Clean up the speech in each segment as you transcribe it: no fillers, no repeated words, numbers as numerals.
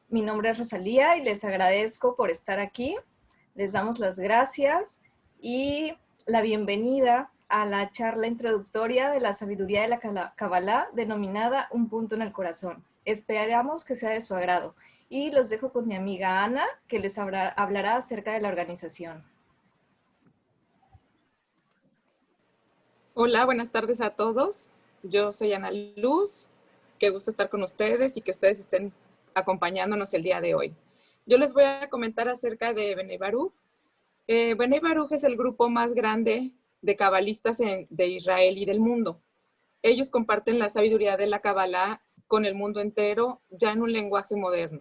Mi nombre es Rosalía y les agradezco por estar aquí. Les damos las gracias y la bienvenida a la charla introductoria de la sabiduría de la Kabbalah, denominada Un punto en el corazón. Esperamos que sea de su agrado. Y los dejo con mi amiga Ana, que les hablará acerca de la organización. Hola, buenas tardes a todos. Yo soy Ana Luz. Qué gusto estar con ustedes y que ustedes estén acompañándonos el día de hoy. Yo les voy a comentar acerca de Bnei Baruch. Bnei Baruch es el grupo más grande de cabalistas de Israel y del mundo. Ellos comparten la sabiduría de la Kabbalah con el mundo entero, ya en un lenguaje moderno.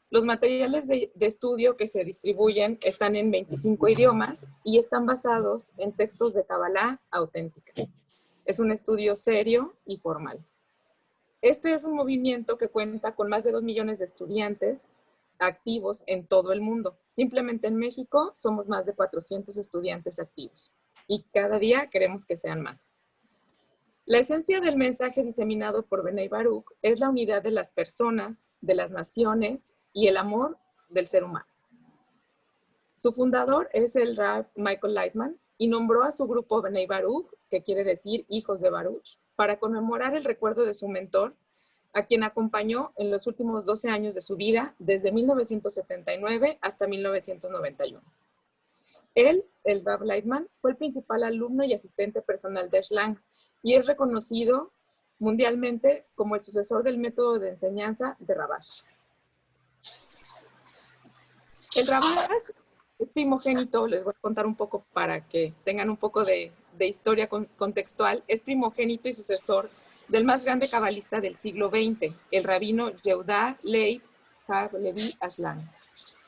Los materiales de estudio que se distribuyen están en 25 idiomas y están basados en textos de Kabbalah auténtica. Es un estudio serio y formal. Este es un movimiento que cuenta con más de 2 millones de estudiantes activos en todo el mundo. Simplemente en México somos más de 400 estudiantes activos y cada día queremos que sean más. La esencia del mensaje diseminado por Bnei Baruch es la unidad de las personas, de las naciones y el amor del ser humano. Su fundador es el Rav Michael Lightman y nombró a su grupo Bnei Baruch, que quiere decir hijos de Baruch, para conmemorar el recuerdo de su mentor, a quien acompañó en los últimos 12 años de su vida, desde 1979 hasta 1991. Él, el Rav Lightman, fue el principal alumno y asistente personal de Ashland y es reconocido mundialmente como el sucesor del método de enseñanza de Rabash. El Rabash es primogénito, les voy a contar un poco para que tengan un poco de historia contextual, es primogénito y sucesor del más grande cabalista del siglo XX, el rabino Yehuda Leib Levi Aslan.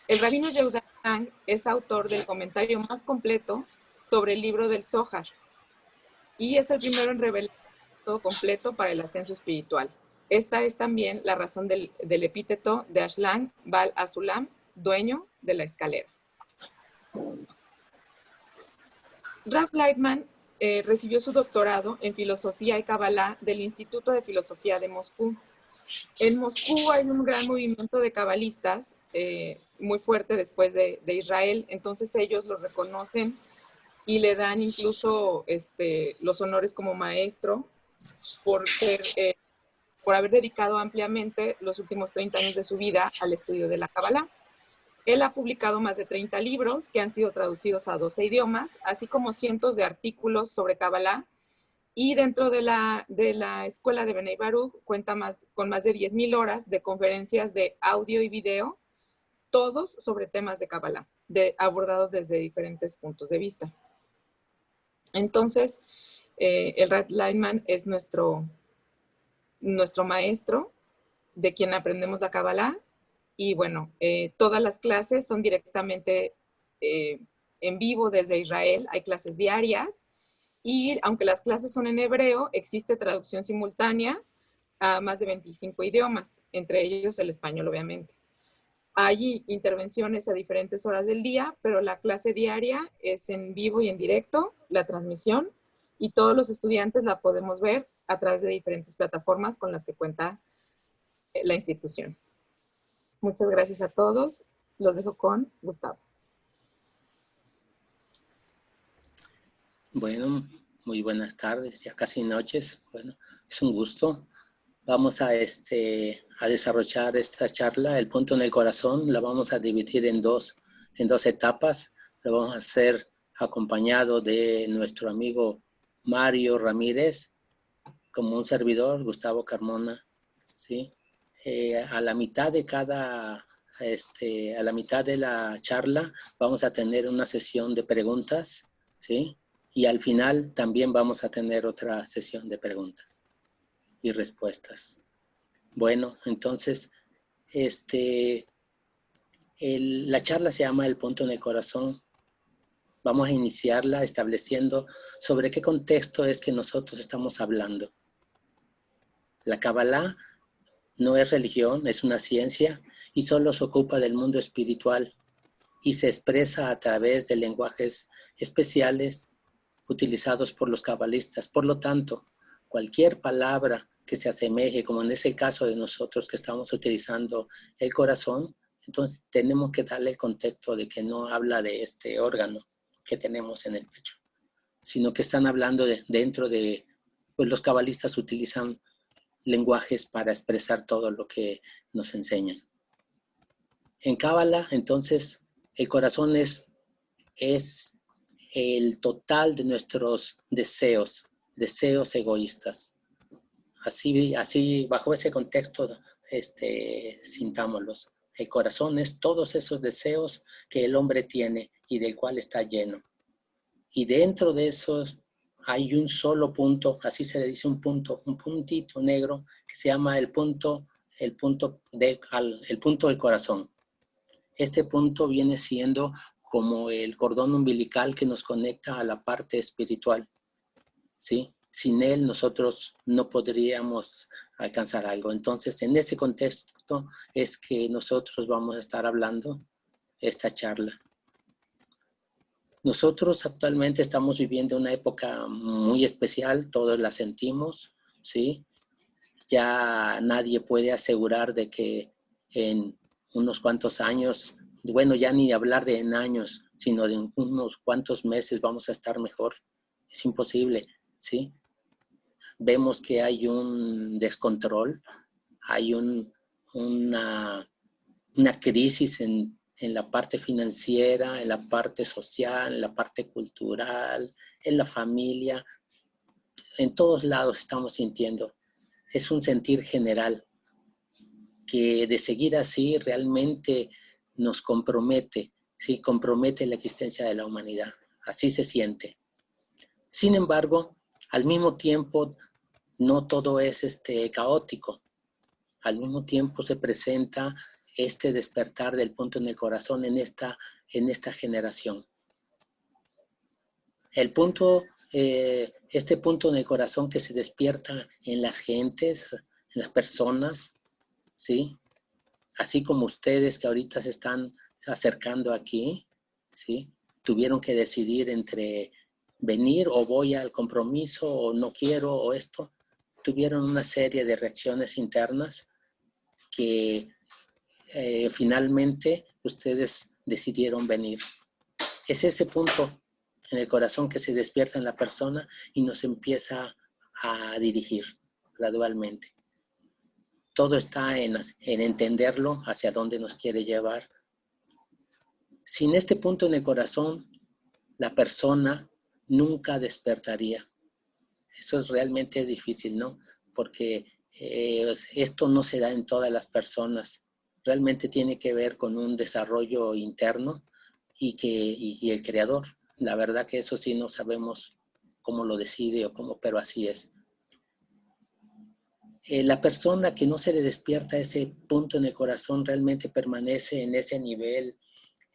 El rabino Yehuda Aslan es autor del comentario más completo sobre el libro del Zohar y es el primero en revelar todo completo para el ascenso espiritual. Esta es también la razón del epíteto de Ashlan Bal Asulam, dueño de la escalera. Rav Lightman recibió su doctorado en Filosofía y Kabbalah del Instituto de Filosofía de Moscú. En Moscú hay un gran movimiento de cabalistas muy fuerte después de Israel, entonces ellos lo reconocen y le dan incluso los honores como maestro por haber dedicado ampliamente los últimos 30 años de su vida al estudio de la Kabbalah. Él ha publicado más de 30 libros que han sido traducidos a 12 idiomas, así como cientos de artículos sobre Kabbalah. Y dentro de la escuela de Bnei Baruch cuenta con más de 10,000 horas de conferencias de audio y video, todos sobre temas de Kabbalah, abordados desde diferentes puntos de vista. Entonces, el Rav Lightman es nuestro maestro, de quien aprendemos la Kabbalah. Y bueno, todas las clases son directamente en vivo desde Israel. Hay clases diarias y aunque las clases son en hebreo, existe traducción simultánea a más de 25 idiomas, entre ellos el español, obviamente. Hay intervenciones a diferentes horas del día, pero la clase diaria es en vivo y en directo, la transmisión, y todos los estudiantes la podemos ver a través de diferentes plataformas con las que cuenta la institución. Muchas gracias a todos. Los dejo con Gustavo. Bueno, muy buenas tardes, ya casi noches. Bueno, es un gusto. Vamos a desarrollar esta charla, el punto en el corazón. La vamos a dividir en dos etapas. Lo vamos a hacer acompañado de nuestro amigo Mario Ramírez, como un servidor, Gustavo Carmona, ¿sí? A la mitad de a la mitad de la charla vamos a tener una sesión de preguntas, ¿sí? Y al final también vamos a tener otra sesión de preguntas y respuestas. Bueno, entonces, la charla se llama El punto en el corazón. Vamos a iniciarla estableciendo sobre qué contexto es que nosotros estamos hablando. La Kabbalah no es religión, es una ciencia y solo se ocupa del mundo espiritual y se expresa a través de lenguajes especiales utilizados por los cabalistas. Por lo tanto, cualquier palabra que se asemeje, como en ese caso de nosotros que estamos utilizando el corazón, entonces tenemos que darle el contexto de que no habla de este órgano que tenemos en el pecho, sino que están hablando dentro de, pues los cabalistas utilizan lenguajes para expresar todo lo que nos enseñan. En Cábala, entonces, el corazón es el total de nuestros deseos egoístas. Así bajo ese contexto, sintámoslos. El corazón es todos esos deseos que el hombre tiene y del cual está lleno. Y dentro de esos hay un solo punto, así se le dice un punto, un puntito negro que se llama el punto del corazón. Este punto viene siendo como el cordón umbilical que nos conecta a la parte espiritual, ¿sí? Sin él nosotros no podríamos alcanzar algo. Entonces, en ese contexto es que nosotros vamos a estar hablando esta charla. Nosotros actualmente estamos viviendo una época muy especial, todos la sentimos, ¿sí? Ya nadie puede asegurar de que en unos cuantos años, bueno, ya ni hablar de en años, sino de unos cuantos meses vamos a estar mejor. Es imposible, ¿sí? Vemos que hay un descontrol, hay una crisis en la parte financiera, en la parte social, en la parte cultural, en la familia. En todos lados estamos sintiendo. Es un sentir general que de seguir así realmente nos compromete, ¿sí? Compromete la existencia de la humanidad. Así se siente. Sin embargo, al mismo tiempo, no todo es caótico. Al mismo tiempo se presenta este despertar del punto en el corazón en esta generación. El punto, este punto en el corazón que se despierta en las gentes, en las personas, ¿sí? Así como ustedes que ahorita se están acercando aquí, ¿sí? Tuvieron que decidir entre venir o voy al compromiso o no quiero o esto. Tuvieron una serie de reacciones internas que finalmente ustedes decidieron venir. Es ese punto en el corazón que se despierta en la persona y nos empieza a dirigir gradualmente. Todo está en entenderlo hacia dónde nos quiere llevar. Sin este punto en el corazón, la persona nunca despertaría. Eso es realmente difícil, ¿no? Porque esto no se da en todas las personas. Realmente tiene que ver con un desarrollo interno y el creador. La verdad que eso sí no sabemos cómo lo decide o cómo, pero así es. La persona que no se le despierta ese punto en el corazón realmente permanece en ese nivel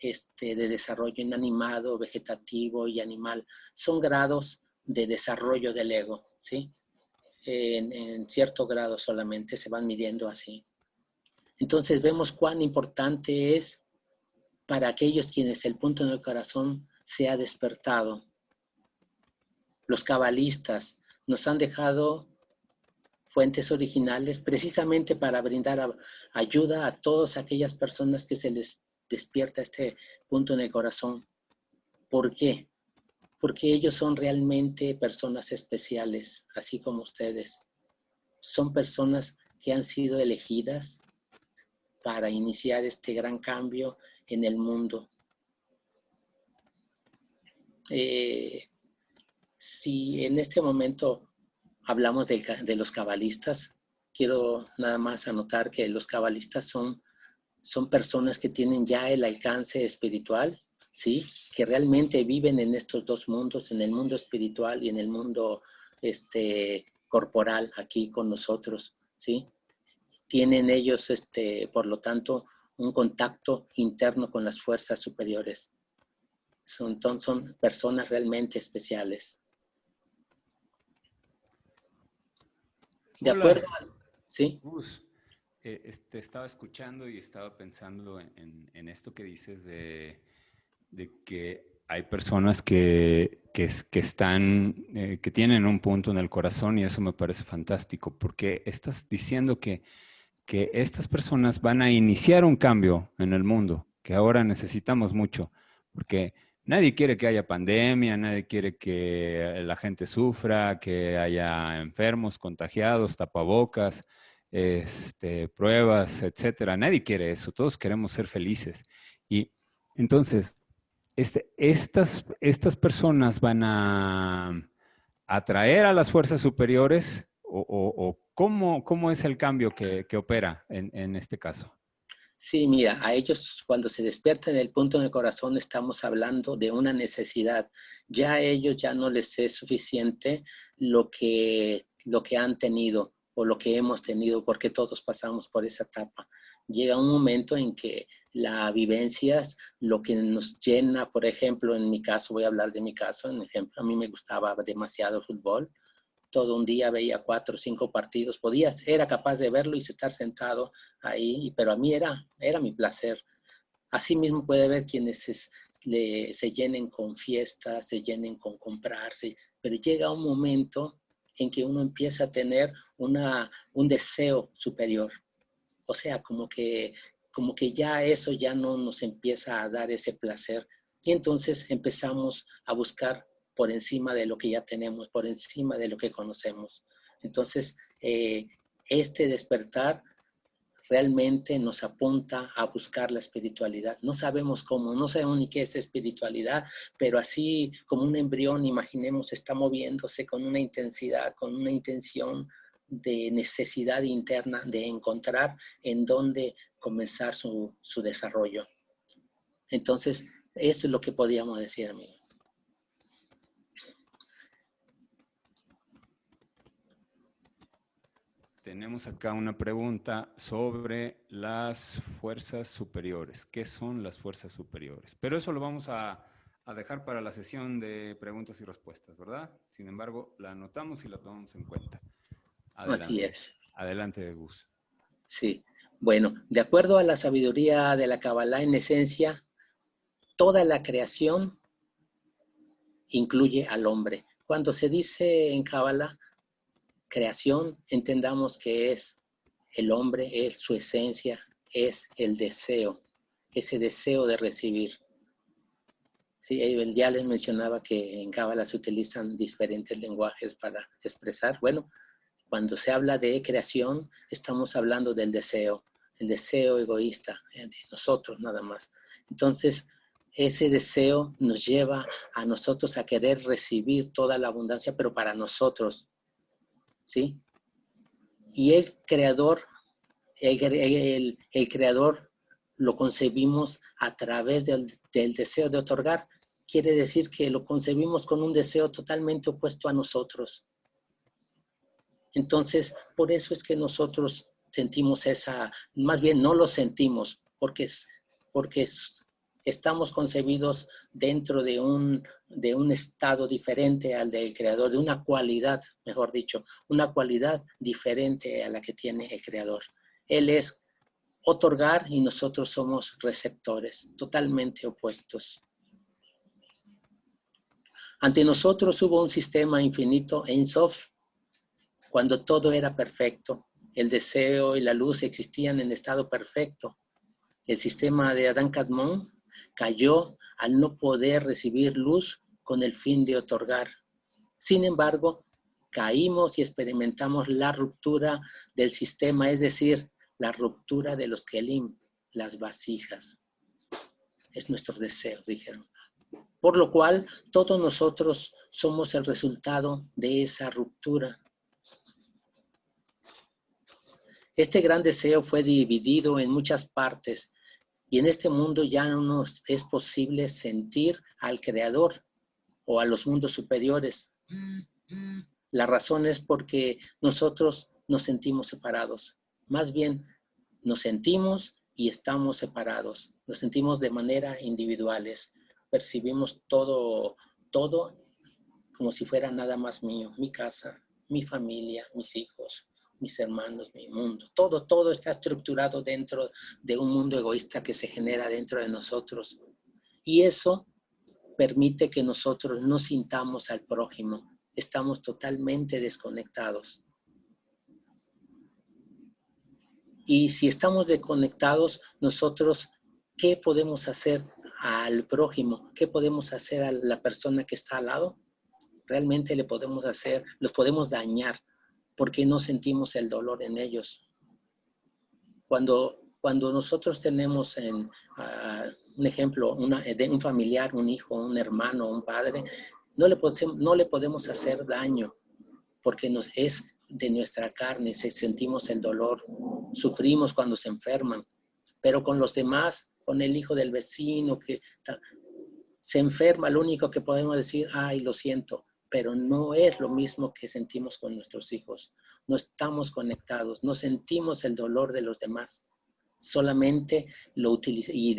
de desarrollo inanimado, vegetativo y animal. Son grados de desarrollo del ego, ¿sí? En cierto grado solamente se van midiendo así. Entonces vemos cuán importante es para aquellos quienes el punto en el corazón se ha despertado. Los cabalistas nos han dejado fuentes originales precisamente para brindar ayuda a todas aquellas personas que se les despierta este punto en el corazón. ¿Por qué? Porque ellos son realmente personas especiales, así como ustedes. Son personas que han sido elegidas para iniciar este gran cambio en el mundo. Si en este momento hablamos de los cabalistas, quiero nada más anotar que los cabalistas son personas que tienen ya el alcance espiritual, ¿sí? Que realmente viven en estos dos mundos, en el mundo espiritual y en el mundo corporal, aquí con nosotros, ¿sí? Tienen ellos, por lo tanto, un contacto interno con las fuerzas superiores. Son personas realmente especiales. De Hola, acuerdo, ¿sí? Gus. Estaba escuchando y estaba pensando en esto que dices de que hay personas que que tienen un punto en el corazón y eso me parece fantástico, porque estás diciendo que estas personas van a iniciar un cambio en el mundo, que ahora necesitamos mucho, porque nadie quiere que haya pandemia, nadie quiere que la gente sufra, que haya enfermos, contagiados, tapabocas, pruebas, etcétera. Nadie quiere eso, todos queremos ser felices. Y entonces, estas personas van a atraer a las fuerzas superiores o cómo es el cambio que opera en este caso. Sí, mira, a ellos cuando se despiertan el punto en el corazón estamos hablando de una necesidad. Ya a ellos ya no les es suficiente lo que han tenido o lo que hemos tenido, porque todos pasamos por esa etapa. Llega un momento en que las vivencias, lo que nos llena, por ejemplo, en mi caso, voy a hablar de mi caso, en ejemplo, a mí me gustaba demasiado el fútbol. Todo un día veía 4 o 5 partidos, era capaz de verlo y estar sentado ahí, pero a mí era mi placer. Asimismo puede haber quienes se llenen con fiestas, se llenen con comprarse, pero llega un momento en que uno empieza a tener un deseo superior. O sea, como que ya eso ya no nos empieza a dar ese placer. Y entonces empezamos a buscar por encima de lo que ya tenemos, por encima de lo que conocemos. Entonces, este despertar realmente nos apunta a buscar la espiritualidad. No sabemos cómo, no sabemos ni qué es espiritualidad, pero así como un embrión, imaginemos, está moviéndose con una intensidad, con una intención de necesidad interna de encontrar en dónde comenzar su desarrollo. Entonces, eso es lo que podíamos decir, amigo. Tenemos acá una pregunta sobre las fuerzas superiores. ¿Qué son las fuerzas superiores? Pero eso lo vamos a dejar para la sesión de preguntas y respuestas, ¿verdad? Sin embargo, la anotamos y la tomamos en cuenta. Adelante. Así es. Adelante, Gus. Sí. Bueno, de acuerdo a la sabiduría de la Kabbalah, en esencia, toda la creación incluye al hombre. Cuando se dice en Kabbalah, creación, entendamos que es el hombre, es su esencia, es el deseo, ese deseo de recibir. Sí, ya les mencionaba que en Kabbalah se utilizan diferentes lenguajes para expresar. Bueno, cuando se habla de creación, estamos hablando del deseo, el deseo egoísta de nosotros nada más. Entonces, ese deseo nos lleva a nosotros a querer recibir toda la abundancia, pero para nosotros, ¿sí? Y el creador lo concebimos a través del deseo de otorgar. Quiere decir que lo concebimos con un deseo totalmente opuesto a nosotros. Entonces, por eso es que nosotros sentimos más bien no lo sentimos, porque estamos concebidos dentro de un estado diferente al del creador, de una cualidad, mejor dicho, una cualidad diferente a la que tiene el creador. Él es otorgar y nosotros somos receptores, totalmente opuestos. Ante nosotros hubo un sistema infinito, Ein Sof, cuando todo era perfecto. El deseo y la luz existían en estado perfecto. El sistema de Adán Kadmon cayó al no poder recibir luz con el fin de otorgar. Sin embargo, caímos y experimentamos la ruptura del sistema, es decir, la ruptura de los kelim, las vasijas. Es nuestro deseo, dijeron. Por lo cual, todos nosotros somos el resultado de esa ruptura. Este gran deseo fue dividido en muchas partes y en este mundo ya no nos es posible sentir al Creador o a los mundos superiores. La razón es porque nosotros nos sentimos separados. Más bien, nos sentimos y estamos separados. Nos sentimos de manera individuales. Percibimos todo como si fuera nada más mío. Mi casa, mi familia, mis hijos, mis hermanos, mi mundo. Todo está estructurado dentro de un mundo egoísta que se genera dentro de nosotros. Y eso permite que nosotros no sintamos al prójimo. Estamos totalmente desconectados. Y si estamos desconectados, nosotros, ¿qué podemos hacer al prójimo? ¿Qué podemos hacer a la persona que está al lado? Realmente los podemos dañar porque no sentimos el dolor en ellos. Cuando nosotros tenemos un ejemplo, de un familiar, un hijo, un hermano, un padre, no le podemos hacer daño porque es de nuestra carne, sentimos el dolor, sufrimos cuando se enferman, pero con los demás, con el hijo del vecino que se enferma, lo único que podemos decir, ay, lo siento, pero no es lo mismo que sentimos con nuestros hijos. No estamos conectados, no sentimos el dolor de los demás. Solamente lo utilizamos. Y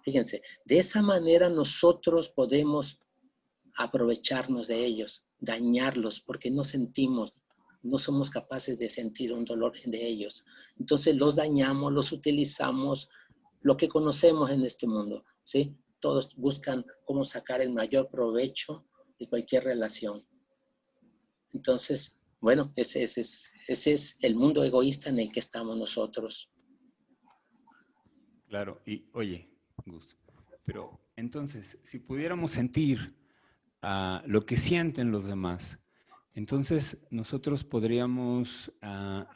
fíjense, de esa manera nosotros podemos aprovecharnos de ellos, dañarlos, porque no sentimos, no somos capaces de sentir un dolor de ellos. Entonces los dañamos, los utilizamos, lo que conocemos en este mundo, ¿sí? Todos buscan cómo sacar el mayor provecho de cualquier relación. Entonces, bueno, ese es el mundo egoísta en el que estamos nosotros. Claro, y oye, Gus, pero entonces, si pudiéramos sentir lo que sienten los demás, entonces nosotros podríamos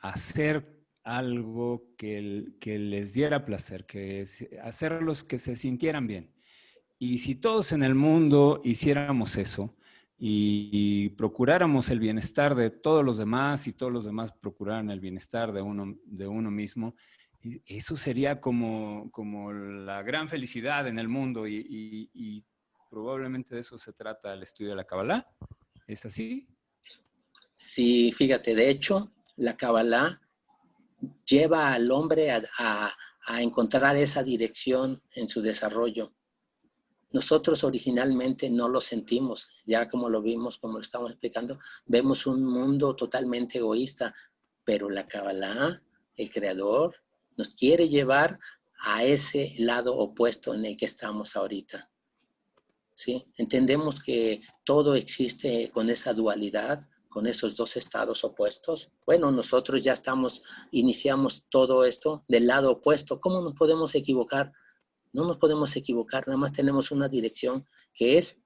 hacer algo que les diera placer, hacerlos que se sintieran bien. Y si todos en el mundo hiciéramos eso y procuráramos el bienestar de todos los demás y todos los demás procuraran el bienestar de uno mismo, eso sería como la gran felicidad en el mundo y probablemente de eso se trata el estudio de la Kabbalah. ¿Es así? Sí, fíjate, de hecho, la Kabbalah lleva al hombre a encontrar esa dirección en su desarrollo. Nosotros originalmente no lo sentimos, ya como lo vimos, como lo estamos explicando, vemos un mundo totalmente egoísta, pero la Kabbalah, el Creador, nos quiere llevar a ese lado opuesto en el que estamos ahorita. ¿Sí? Entendemos que todo existe con esa dualidad, con esos dos estados opuestos. Bueno, nosotros ya iniciamos todo esto del lado opuesto. ¿Cómo nos podemos equivocar? No nos podemos equivocar, nada más tenemos una dirección que es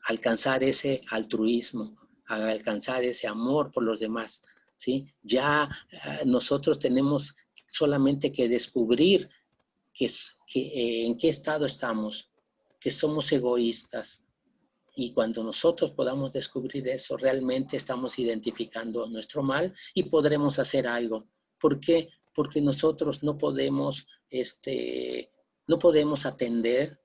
alcanzar ese altruismo, alcanzar ese amor por los demás, ¿sí? Ya nosotros tenemos solamente que descubrir en qué estado estamos, que somos egoístas. Y cuando nosotros podamos descubrir eso, realmente estamos identificando nuestro mal y podremos hacer algo. ¿Por qué? Porque nosotros no podemos atender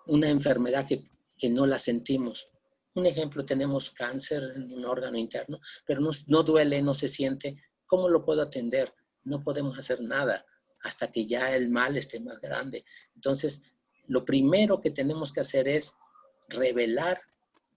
una enfermedad que no la sentimos. Un ejemplo, tenemos cáncer en un órgano interno, pero no duele, no se siente. ¿Cómo lo puedo atender? No podemos hacer nada hasta que ya el mal esté más grande. Entonces, lo primero que tenemos que hacer es revelar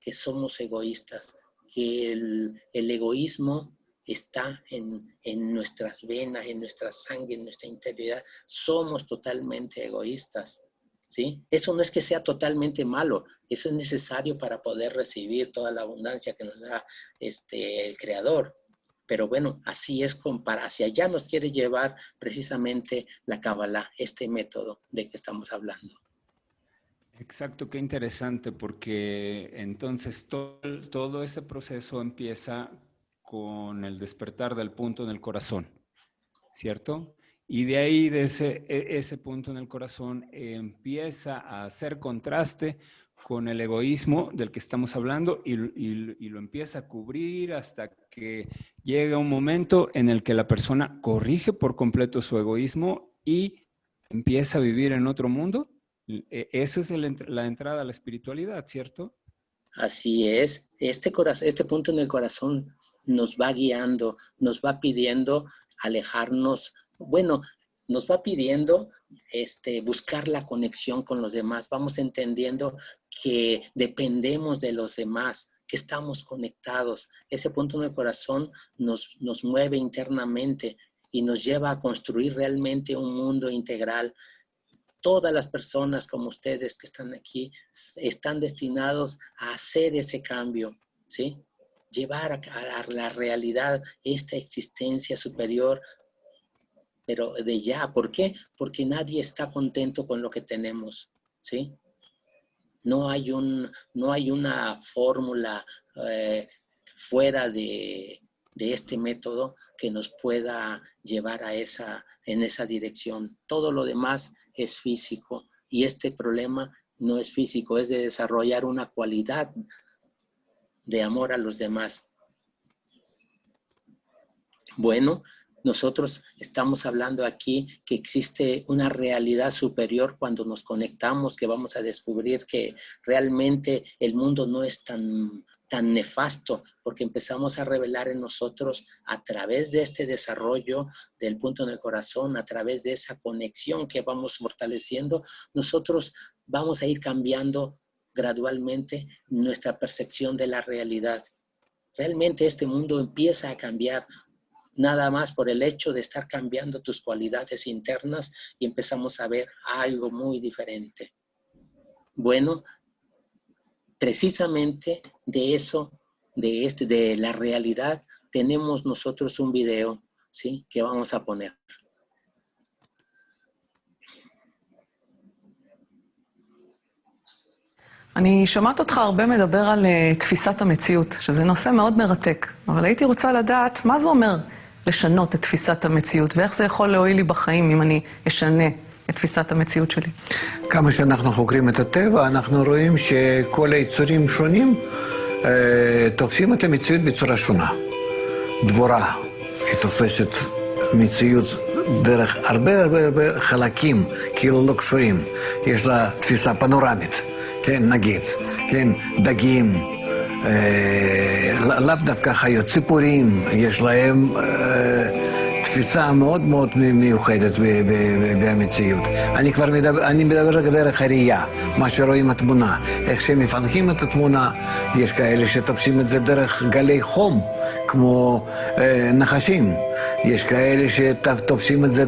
que somos egoístas, que el egoísmo está en nuestras venas, en nuestra sangre, en nuestra interioridad. Somos totalmente egoístas, ¿sí? Eso no es que sea totalmente malo, eso es necesario para poder recibir toda la abundancia que nos da el Creador. Pero bueno, así es, hacia allá nos quiere llevar precisamente la Kabbalah, este método del que estamos hablando. Exacto, qué interesante, porque entonces todo ese proceso empieza con el despertar del punto en el corazón, ¿cierto? Y de ahí, de ese punto en el corazón, empieza a hacer contraste con el egoísmo del que estamos hablando y lo empieza a cubrir hasta que llega un momento en el que la persona corrige por completo su egoísmo y empieza a vivir en otro mundo. Esa es la entrada a la espiritualidad, ¿cierto? Así es. Este punto en el corazón nos va guiando, nos va pidiendo alejarnos. Bueno, nos va pidiendo buscar la conexión con los demás. Vamos entendiendo que dependemos de los demás, que estamos conectados. Ese punto en el corazón nos mueve internamente y nos lleva a construir realmente un mundo integral. todas las personas como ustedes que están aquí están destinados a hacer ese cambio, ¿sí? Llevar a la realidad esta existencia superior, pero de ya. ¿Por qué? Porque nadie está contento con lo que tenemos, ¿sí? No hay una fórmula fuera de este método que nos pueda llevar en esa dirección. Todo lo demás es físico y este problema no es físico, es de desarrollar una cualidad de amor a los demás. Bueno, nosotros estamos hablando aquí que existe una realidad superior cuando nos conectamos, que vamos a descubrir que realmente el mundo no es tan nefasto, porque empezamos a revelar en nosotros a través de este desarrollo del punto en el corazón, a través de esa conexión que vamos fortaleciendo, nosotros vamos a ir cambiando gradualmente nuestra percepción de la realidad. Realmente este mundo empieza a cambiar nada más por el hecho de estar cambiando tus cualidades internas y empezamos a ver algo muy diferente. Bueno, precisamente de eso, de la realidad, tenemos nosotros un video, ¿sí? Que vamos a poner. אני שומעת אותך הרבה מדבר על תפיסת המציאות, שזה נושא מאוד מרתק, אבל הייתי רוצה לדעת מה זה אומר לשנות את תפיסת המציאות, ואיך זה יכול להועיל לי בחיים אם אני אשנה את תפיסת המציאות שלי. כמה שאנחנו חוקרים את הטבע, אנחנו רואים שכל היצורים שונים תופסים את המציאות בצורה שונה. דבורה, היא תופסת מציאות דרך הרבה חלקים, כאילו לא קשורים. יש לה תפיסה פנורמית. כן, נגיד, כן, דגים, לאו דווקא חיות, ציפורים, יש להם תפיסה מאוד מאוד מיוחדת במציאות. אני מדבר דרך הראייה, מה שרואים התמונה, איך שהם מפענחים את התמונה, יש כאלה שתופסים את זה דרך גלי חום, כמו נחשים, יש כאלה שתופסים את זה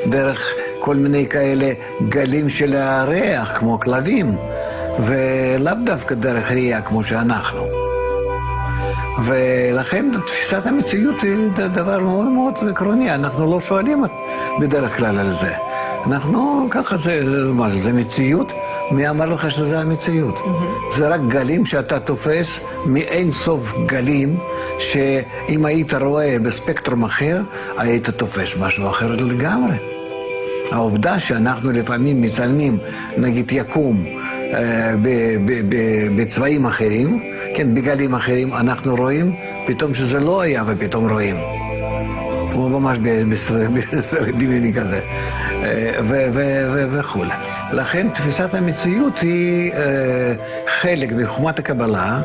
דרך כל מיני כאלה גלים של הריח, כמו כלבים, ולאו דווקא דרך ראייה כמו שאנחנו. ולכן תפיסת המציאות היא דבר מאוד מאוד עקרוני, אנחנו לא שואלים בדרך כלל על זה. אנחנו ככה, מה זה מציאות? מי אמר לך שזה המציאות? זה רק גלים שאתה תופס מאין סוף גלים, שאם היית רואה בספקטרום אחר, היית תופס משהו אחר לגמרי. העובדה שאנחנו לפעמים מצלמים, נגיד יקום, בצבעים אחרים, כן, בגלים אחרים, אנחנו רואים פתאום שזה לא היה ופתאום רואים. כמו ממש בסרט דמיוני כזה, וכו'. לכן תפיסת המציאות היא חלק מחוכמת הקבלה,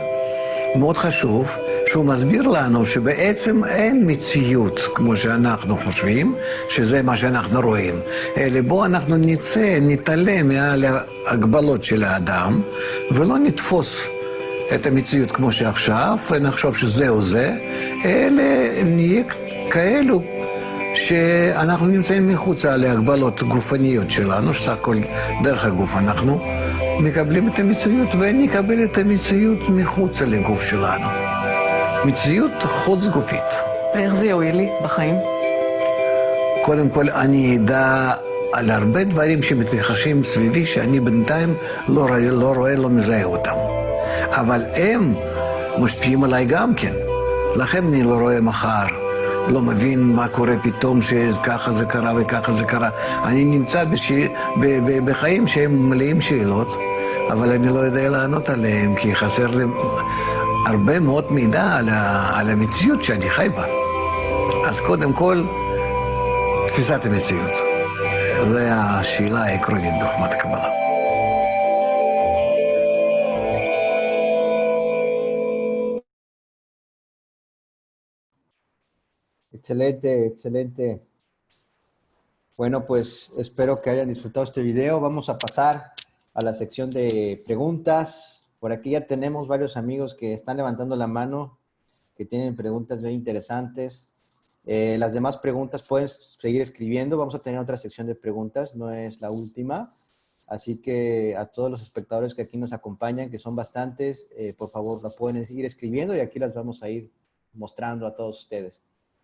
מאוד חשוב, שהוא מסביר לנו שבעצם אין מציאות כמו שאנחנו חושבים, שזה מה שאנחנו רואים. אלא בו אנחנו נתעלה מעל ההגבלות של האדם, ולא נתפוס את המציאות כמו שעכשיו, ונחשוב שזהו זה, אלא נהיה כאלו שאנחנו נמצאים מחוץ להגבלות גופניות שלנו, שסך הכל דרך הגוף אנחנו מקבלים את המציאות, ונקבל את המציאות מחוץ לגוף שלנו. מציאות חוץ גופית. ואיך זה יועיל לי בחיים? קודם כל אני אדע על הרבה דברים שמתרחשים סביבי שאני בינתיים לא רואה, לא מזהה אותם. אבל הם משפיעים עליי גם כן. לכן אני לא רואה מחר, לא מבין מה קורה פתאום שככה זה קרה וככה זה קרה. אני נמצא בחיים שהם מלאים שאלות, אבל אני לא יודע לענות עליהם, כי חסר לי הרבה מאוד מידע על המציאות שאני חי בה. אז קודם כל, תפיסת המציאות. זו השאלה העקרונית בחוכמת הקבלה. Excelente, excelente. Bueno, pues espero que hayan disfrutado este video. Vamos a pasar a la sección de preguntas. Por aquí ya tenemos varios amigos que están levantando la mano, que tienen preguntas bien interesantes. Las demás preguntas pueden seguir escribiendo. Vamos a tener otra sección de preguntas, no es la última. Así que a todos los espectadores que aquí nos acompañan, que son bastantes, por favor, la pueden ir escribiendo y aquí las vamos a ir mostrando a todos ustedes.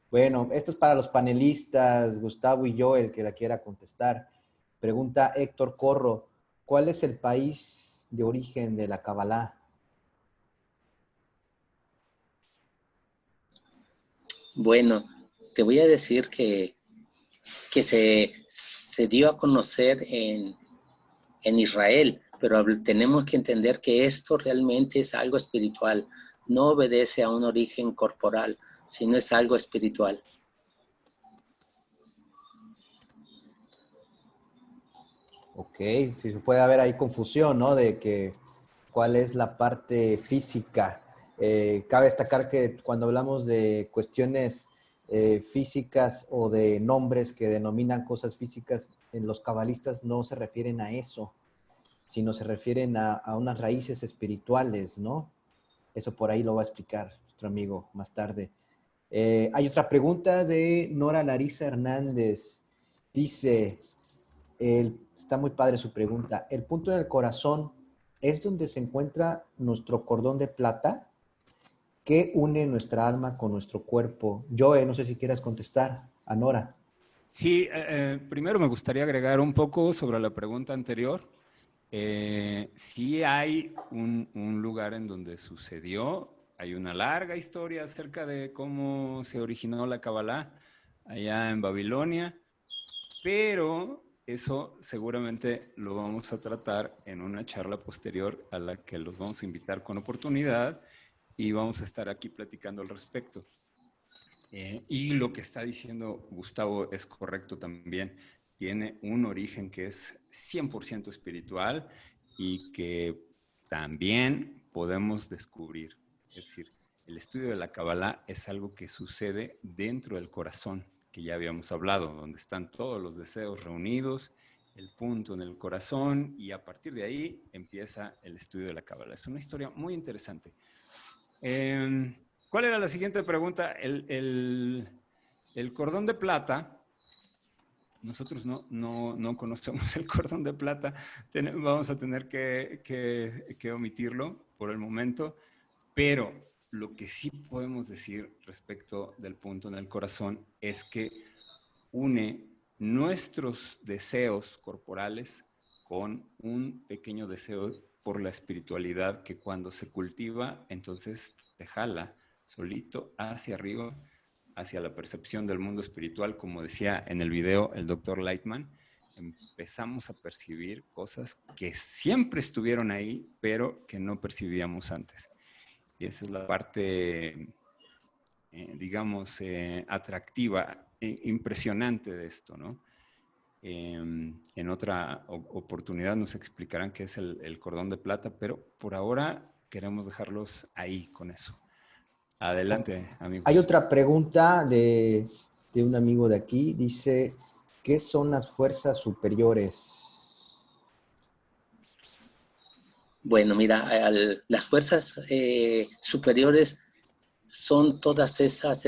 Bueno, esto es para los panelistas, Gustavo y yo, el que la quiera contestar. Pregunta Héctor Corro, ¿cuál es el país de origen de la Kabbalah? Bueno, te voy a decir que se dio a conocer en Israel, pero tenemos que entender que esto realmente es algo espiritual. No obedece a un origen corporal, sino es algo espiritual. Ok, sí, se puede haber ahí confusión, ¿no? De que cuál es la parte física. Cabe destacar que cuando hablamos de cuestiones físicas o de nombres que denominan cosas físicas, en los cabalistas no se refieren a eso, sino se refieren a unas raíces espirituales, ¿no? Eso por ahí lo va a explicar nuestro amigo más tarde. Hay otra pregunta de Nora Larisa Hernández. Dice, está muy padre su pregunta. ¿El punto del corazón es donde se encuentra nuestro cordón de plata? ¿Qué une nuestra alma con nuestro cuerpo? Joe, no sé si quieras contestar a Nora. Sí, primero me gustaría agregar un poco sobre la pregunta anterior. Sí hay un lugar en donde sucedió, hay una larga historia acerca de cómo se originó la Kabbalah allá en Babilonia, pero eso seguramente lo vamos a tratar en una charla posterior a la que los vamos a invitar con oportunidad y vamos a estar aquí platicando al respecto. Y lo que está diciendo Gustavo es correcto también. Tiene un origen que es 100% espiritual y que también podemos descubrir. Es decir, el estudio de la Kabbalah es algo que sucede dentro del corazón, que ya habíamos hablado, donde están todos los deseos reunidos, el punto en el corazón, y a partir de ahí empieza el estudio de la Kabbalah. Es una historia muy interesante. ¿Cuál era la siguiente pregunta? El cordón de plata. Nosotros no conocemos el cordón de plata. Vamos a tener que omitirlo por el momento. Pero lo que sí podemos decir respecto del punto en el corazón es que une nuestros deseos corporales con un pequeño deseo por la espiritualidad que cuando se cultiva, entonces te jala solito hacia arriba, hacia la percepción del mundo espiritual. Como decía en el video el Dr. Lightman, empezamos a percibir cosas que siempre estuvieron ahí, pero que no percibíamos antes. Y esa es la parte, digamos, atractiva, impresionante de esto, ¿no? En otra oportunidad nos explicarán qué es el cordón de plata, pero por ahora queremos dejarlos ahí con eso. Adelante, amigos. Hay otra pregunta de un amigo de aquí. Dice, ¿qué son las fuerzas superiores? Bueno, mira, las fuerzas superiores son todas esas,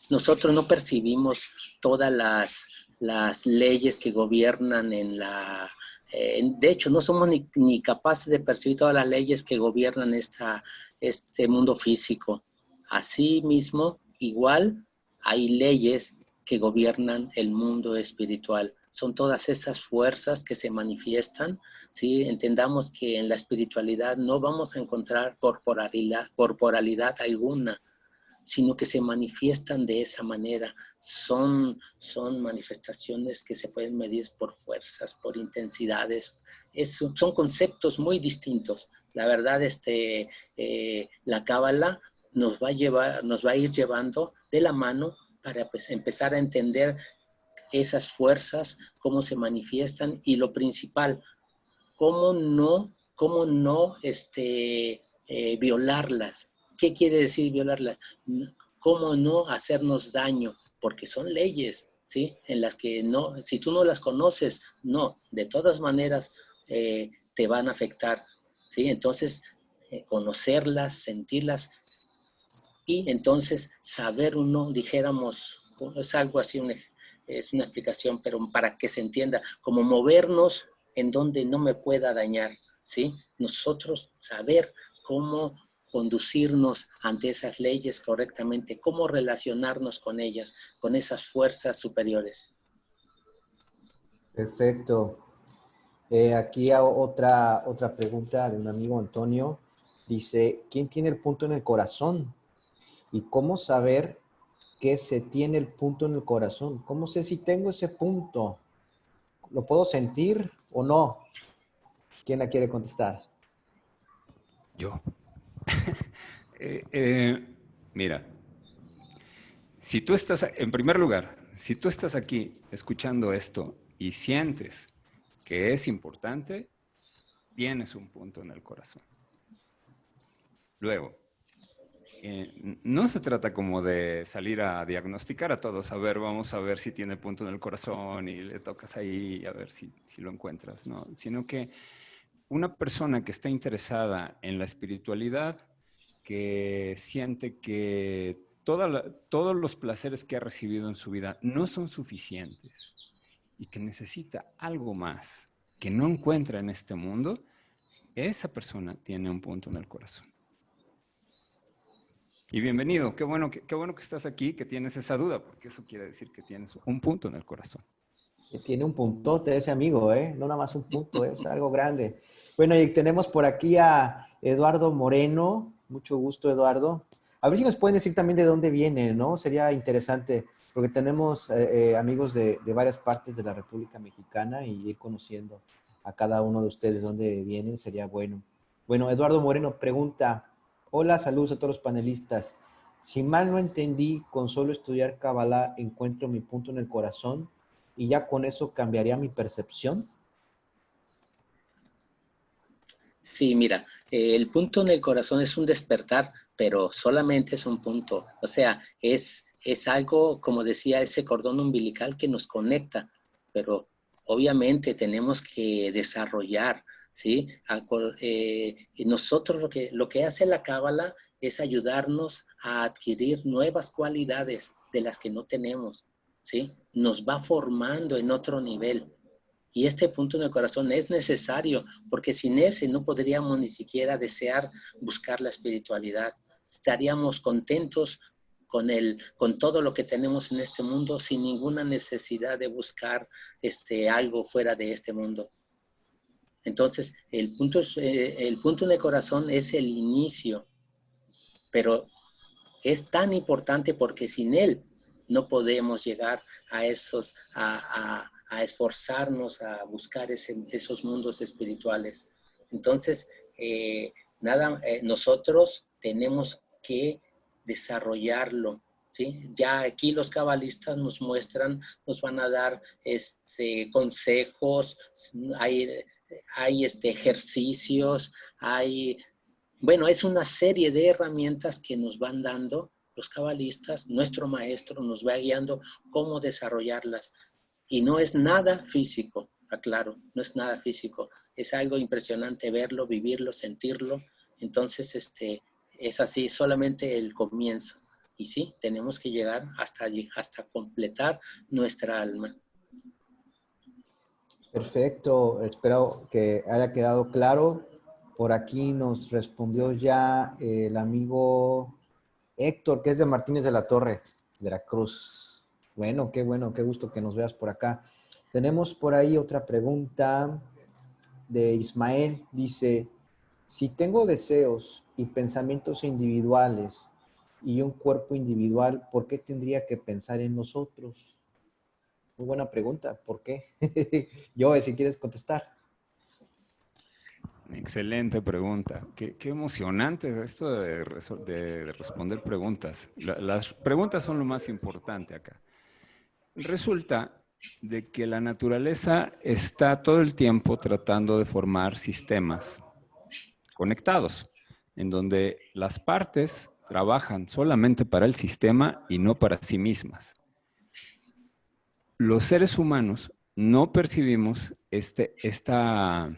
nosotros no percibimos todas las leyes que gobiernan de hecho, no somos ni capaces de percibir todas las leyes que gobiernan este mundo físico. Asimismo, igual hay leyes que gobiernan el mundo espiritual. Son todas esas fuerzas que se manifiestan, ¿sí? Entendamos que en la espiritualidad no vamos a encontrar corporalidad alguna, sino que se manifiestan de esa manera. Son manifestaciones que se pueden medir por fuerzas, por intensidades. Son conceptos muy distintos. La verdad, la Kabbalah nos va a ir llevando de la mano para pues, empezar a entender esas fuerzas, cómo se manifiestan y lo principal, cómo no violarlas. ¿Qué quiere decir violarlas? ¿Cómo no hacernos daño? Porque son leyes, ¿sí? En las que no, si tú no las conoces, no, de todas maneras te van a afectar, ¿sí? Entonces, conocerlas, sentirlas, Y entonces saber uno, dijéramos, es algo así, es una explicación, pero para que se entienda, como movernos en donde no me pueda dañar, ¿sí? Nosotros saber cómo conducirnos ante esas leyes correctamente, cómo relacionarnos con ellas, con esas fuerzas superiores. Perfecto. Aquí otra pregunta de un amigo, Antonio. Dice, ¿quién tiene el punto en el corazón? ¿Y cómo saber que se tiene el punto en el corazón? ¿Cómo sé si tengo ese punto? ¿Lo puedo sentir o no? ¿Quién la quiere contestar? Yo. Mira, si tú estás, en primer lugar, si tú estás aquí escuchando esto y sientes que es importante, tienes un punto en el corazón. Luego, no se trata como de salir a diagnosticar a todos, a ver, vamos a ver si tiene punto en el corazón y le tocas ahí a ver si lo encuentras, ¿no? Sino que una persona que está interesada en la espiritualidad, que siente que todos los placeres que ha recibido en su vida no son suficientes y que necesita algo más que no encuentra en este mundo, esa persona tiene un punto en el corazón. Y bienvenido, qué bueno que estás aquí, que tienes esa duda, porque eso quiere decir que tienes un punto en el corazón. Que tiene un puntote ese amigo, ¿eh? No nada más un punto, es algo grande. Bueno, y tenemos por aquí a Eduardo Moreno. Mucho gusto, Eduardo. A ver si nos pueden decir también de dónde viene, ¿no? Sería interesante, porque tenemos amigos de varias partes de la República Mexicana y ir conociendo a cada uno de ustedes de dónde vienen sería bueno. Bueno, Eduardo Moreno pregunta, hola, saludos a todos los panelistas. Si mal no entendí, con solo estudiar Kabbalah encuentro mi punto en el corazón y ya con eso cambiaría mi percepción. Sí, mira, el punto en el corazón es un despertar, pero solamente es un punto. O sea, es algo, como decía, ese cordón umbilical que nos conecta, pero obviamente tenemos que desarrollar, ¿sí? Y nosotros lo que hace la Cábala es ayudarnos a adquirir nuevas cualidades de las que no tenemos, ¿sí? Nos va formando en otro nivel. Y este punto en el corazón es necesario, porque sin ese no podríamos ni siquiera desear buscar la espiritualidad. Estaríamos contentos con todo lo que tenemos en este mundo sin ninguna necesidad de buscar algo fuera de este mundo. Entonces, el punto en el corazón es el inicio, pero es tan importante porque sin él no podemos llegar a esforzarnos a buscar esos mundos espirituales. Entonces, nosotros tenemos que desarrollarlo, ¿sí? Ya aquí los cabalistas nos muestran, nos van a dar consejos, hay ejercicios, bueno, es una serie de herramientas que nos van dando los cabalistas, nuestro maestro nos va guiando cómo desarrollarlas. Y no es nada físico, aclaro, no es nada físico. Es algo impresionante verlo, vivirlo, sentirlo. Entonces, es así, solamente el comienzo. Y sí, tenemos que llegar hasta allí, hasta completar nuestra alma. Perfecto, espero que haya quedado claro. Por aquí nos respondió ya el amigo Héctor, que es de Martínez de la Torre, Veracruz. Bueno, qué gusto que nos veas por acá. Tenemos por ahí otra pregunta de Ismael. Dice, si tengo deseos y pensamientos individuales y un cuerpo individual, ¿por qué tendría que pensar en nosotros? Muy buena pregunta. ¿Por qué? Joe, si quieres contestar. Excelente pregunta. Qué emocionante esto de responder preguntas. Las preguntas son lo más importante acá. Resulta de que la naturaleza está todo el tiempo tratando de formar sistemas conectados, en donde las partes trabajan solamente para el sistema y no para sí mismas. Los seres humanos no percibimos esta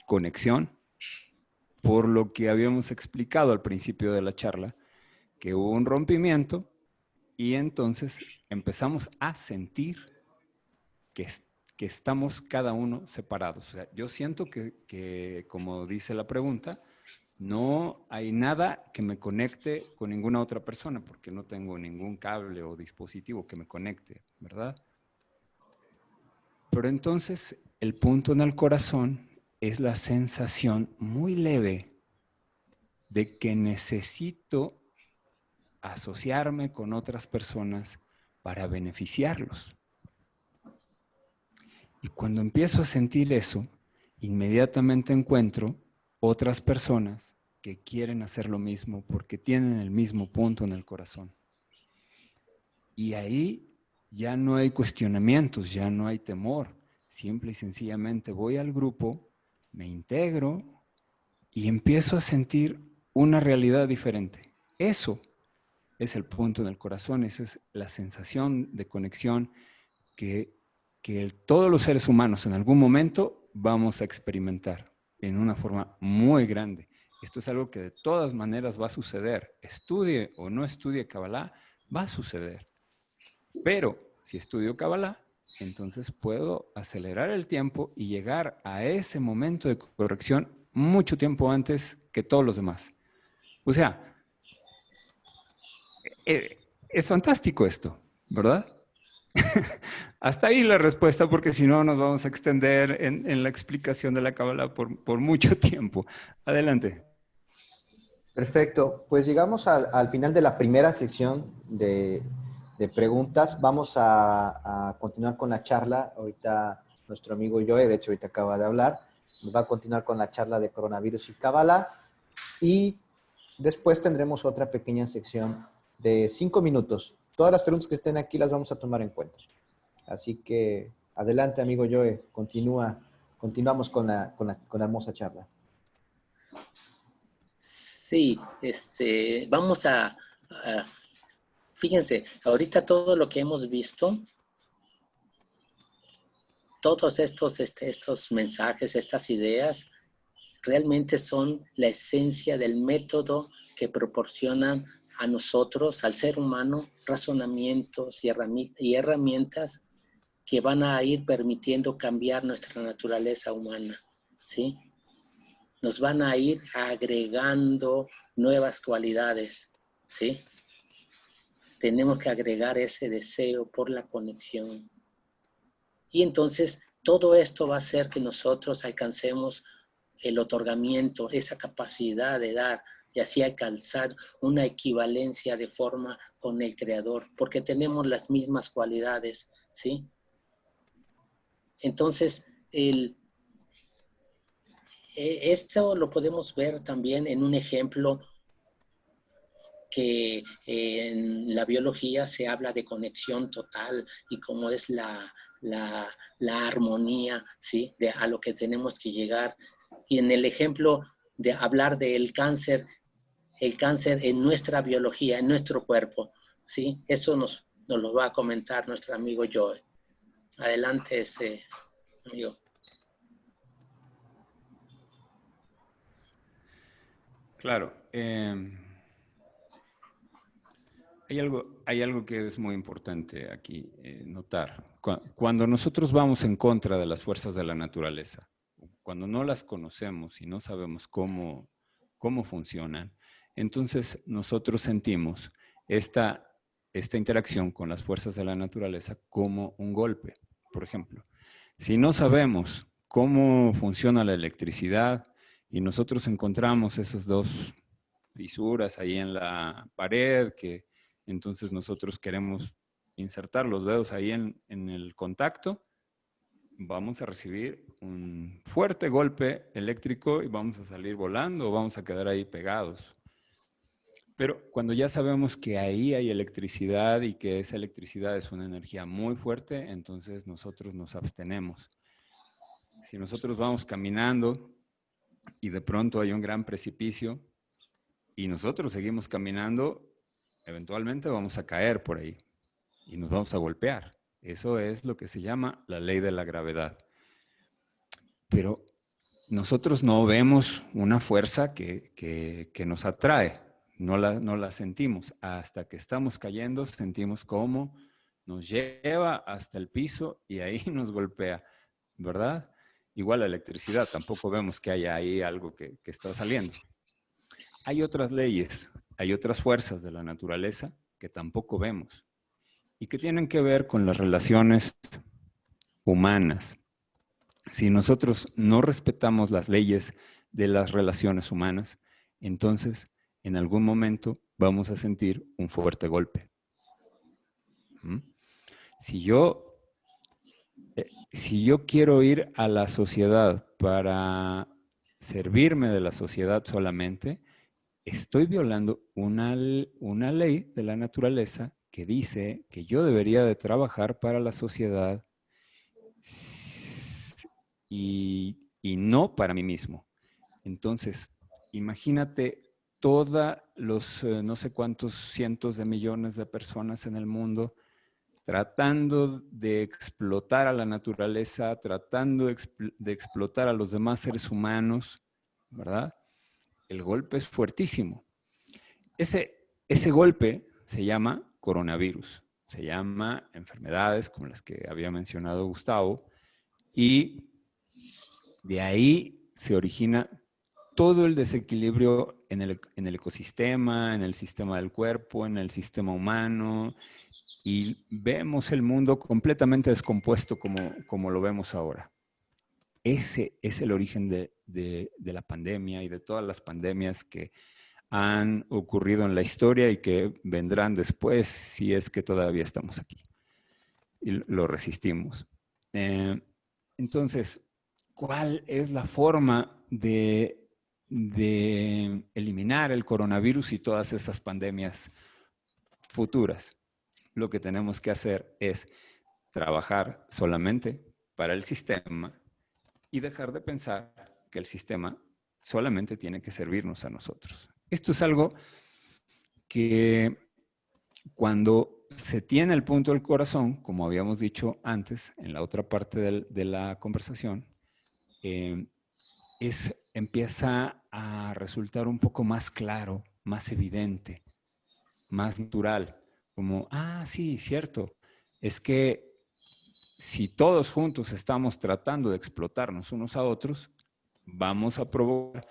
conexión por lo que habíamos explicado al principio de la charla, que hubo un rompimiento y entonces empezamos a sentir que estamos cada uno separados. O sea, yo siento que, como dice la pregunta, no hay nada que me conecte con ninguna otra persona porque no tengo ningún cable o dispositivo que me conecte, ¿verdad? Pero entonces el punto en el corazón es la sensación muy leve de que necesito asociarme con otras personas para beneficiarlos. Y cuando empiezo a sentir eso, inmediatamente encuentro otras personas que quieren hacer lo mismo porque tienen el mismo punto en el corazón. Y ahí ya no hay cuestionamientos, ya no hay temor. Simple y sencillamente voy al grupo, me integro y empiezo a sentir una realidad diferente. Eso es el punto en el corazón, esa es la sensación de conexión que todos los seres humanos en algún momento vamos a experimentar en una forma muy grande. Esto es algo que de todas maneras va a suceder. Estudie o no estudie Kabbalah, va a suceder. Pero si estudio Kabbalah, entonces puedo acelerar el tiempo y llegar a ese momento de corrección mucho tiempo antes que todos los demás. O sea, es fantástico esto, ¿verdad? Hasta ahí la respuesta, porque si no nos vamos a extender en la explicación de la Kabbalah por mucho tiempo. Adelante. Perfecto. Pues llegamos al final de la primera sección de preguntas. Vamos a continuar con la charla. Ahorita nuestro amigo Joe, de hecho ahorita acaba de hablar, nos va a continuar con la charla de coronavirus y Kabbalah. Y después tendremos otra pequeña sección de 5 minutos. Todas las preguntas que estén aquí las vamos a tomar en cuenta. Así que adelante, amigo Joe, continuamos con la hermosa charla. Sí, vamos fíjense, ahorita todo lo que hemos visto, todos estos mensajes, estas ideas, realmente son la esencia del método que proporcionan a nosotros, al ser humano, razonamientos y herramientas que van a ir permitiendo cambiar nuestra naturaleza humana, ¿sí? Nos van a ir agregando nuevas cualidades, ¿sí? Tenemos que agregar ese deseo por la conexión. Y entonces todo esto va a hacer que nosotros alcancemos el otorgamiento, esa capacidad de dar y así alcanzar una equivalencia de forma con el Creador, porque tenemos las mismas cualidades, ¿sí? Entonces, esto lo podemos ver también en un ejemplo que en la biología se habla de conexión total y cómo es la armonía, ¿sí? A lo que tenemos que llegar. Y en el ejemplo de hablar del cáncer, el cáncer en nuestra biología, en nuestro cuerpo, ¿sí? Eso nos lo va a comentar nuestro amigo Joe. Adelante, amigo. Claro. Hay algo que es muy importante aquí notar. Cuando nosotros vamos en contra de las fuerzas de la naturaleza, cuando no las conocemos y no sabemos cómo funcionan, entonces nosotros sentimos esta interacción con las fuerzas de la naturaleza como un golpe. Por ejemplo, si no sabemos cómo funciona la electricidad y nosotros encontramos esas dos fisuras ahí en la pared que entonces nosotros queremos insertar los dedos ahí en el contacto, vamos a recibir un fuerte golpe eléctrico y vamos a salir volando o vamos a quedar ahí pegados. Pero cuando ya sabemos que ahí hay electricidad y que esa electricidad es una energía muy fuerte, entonces nosotros nos abstenemos. Si nosotros vamos caminando y de pronto hay un gran precipicio y nosotros seguimos caminando, eventualmente vamos a caer por ahí y nos vamos a golpear. Eso es lo que se llama la ley de la gravedad. Pero nosotros no vemos una fuerza que nos atrae, no la sentimos. Hasta que estamos cayendo, sentimos cómo nos lleva hasta el piso y ahí nos golpea, ¿verdad? Igual la electricidad, tampoco vemos que haya ahí algo que está saliendo. Hay otras leyes, hay otras fuerzas de la naturaleza que tampoco vemos y que tienen que ver con las relaciones humanas. Si nosotros no respetamos las leyes de las relaciones humanas, entonces en algún momento vamos a sentir un fuerte golpe. Si yo quiero ir a la sociedad para servirme de la sociedad solamente, estoy violando una ley de la naturaleza que dice que yo debería de trabajar para la sociedad y no para mí mismo. Entonces, imagínate todos los no sé cuántos cientos de millones de personas en el mundo tratando de explotar a la naturaleza, tratando de explotar a los demás seres humanos, ¿verdad? El golpe es fuertísimo. Ese golpe se llama coronavirus, se llama enfermedades como las que había mencionado Gustavo, y de ahí se origina todo el desequilibrio en el ecosistema, en el sistema del cuerpo, en el sistema humano, y vemos el mundo completamente descompuesto como lo vemos ahora. Ese es el origen de la pandemia y de todas las pandemias que han ocurrido en la historia y que vendrán después si es que todavía estamos aquí y lo resistimos. Entonces, ¿cuál es la forma de eliminar el coronavirus y todas esas pandemias futuras? Lo que tenemos que hacer es trabajar solamente para el sistema y dejar de pensar que el sistema solamente tiene que servirnos a nosotros. Esto es algo que cuando se tiene el punto del corazón, como habíamos dicho antes en la otra parte de la conversación, empieza a resultar un poco más claro, más evidente, más natural. Como, sí, cierto, es que si todos juntos estamos tratando de explotarnos unos a otros, vamos a provocar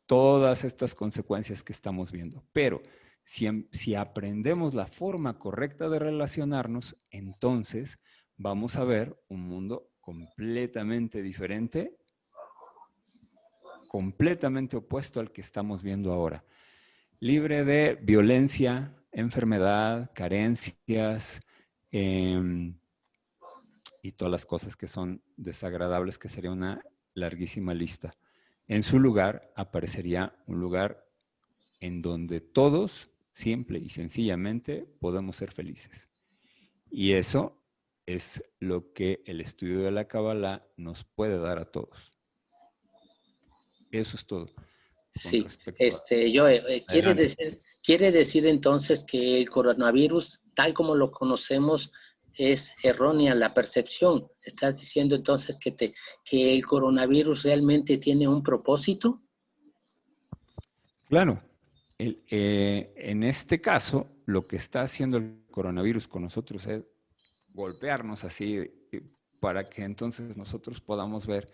todas estas consecuencias que estamos viendo. Pero si aprendemos la forma correcta de relacionarnos, entonces vamos a ver un mundo completamente diferente, completamente opuesto al que estamos viendo ahora. Libre de violencia, enfermedad, carencias y todas las cosas que son desagradables, que sería una larguísima lista. En su lugar aparecería un lugar en donde todos, simple y sencillamente, podemos ser felices. Y eso es lo que el estudio de la Kabbalah nos puede dar a todos. Eso es todo. Sí, quiere decir entonces que el coronavirus, tal como lo conocemos, es errónea la percepción. ¿Estás diciendo entonces que el coronavirus realmente tiene un propósito? Claro. En este caso, lo que está haciendo el coronavirus con nosotros es golpearnos así para que entonces nosotros podamos ver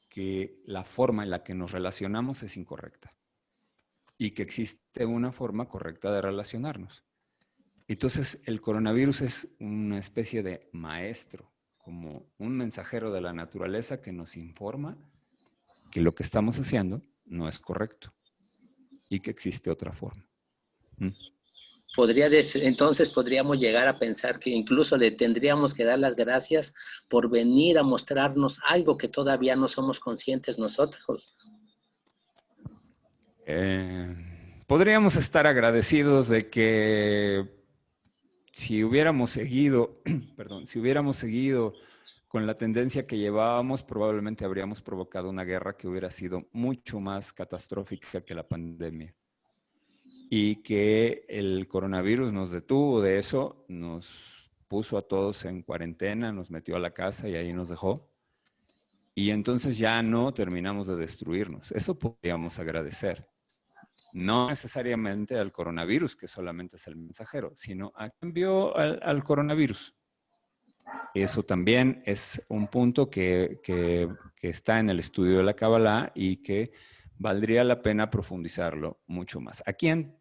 que la forma en la que nos relacionamos es incorrecta y que existe una forma correcta de relacionarnos. Entonces, el coronavirus es una especie de maestro, como un mensajero de la naturaleza que nos informa que lo que estamos haciendo no es correcto y que existe otra forma. Entonces podríamos llegar a pensar que incluso le tendríamos que dar las gracias por venir a mostrarnos algo que todavía no somos conscientes nosotros. Podríamos estar agradecidos de que si hubiéramos seguido, con la tendencia que llevábamos, probablemente habríamos provocado una guerra que hubiera sido mucho más catastrófica que la pandemia. Y que el coronavirus nos detuvo de eso, nos puso a todos en cuarentena, nos metió a la casa y ahí nos dejó. Y entonces ya no terminamos de destruirnos. Eso podríamos agradecer. No necesariamente al coronavirus, que solamente es el mensajero, sino a quien envió al coronavirus. Eso también es un punto que está en el estudio de la Kabbalah y que valdría la pena profundizarlo mucho más. ¿A quién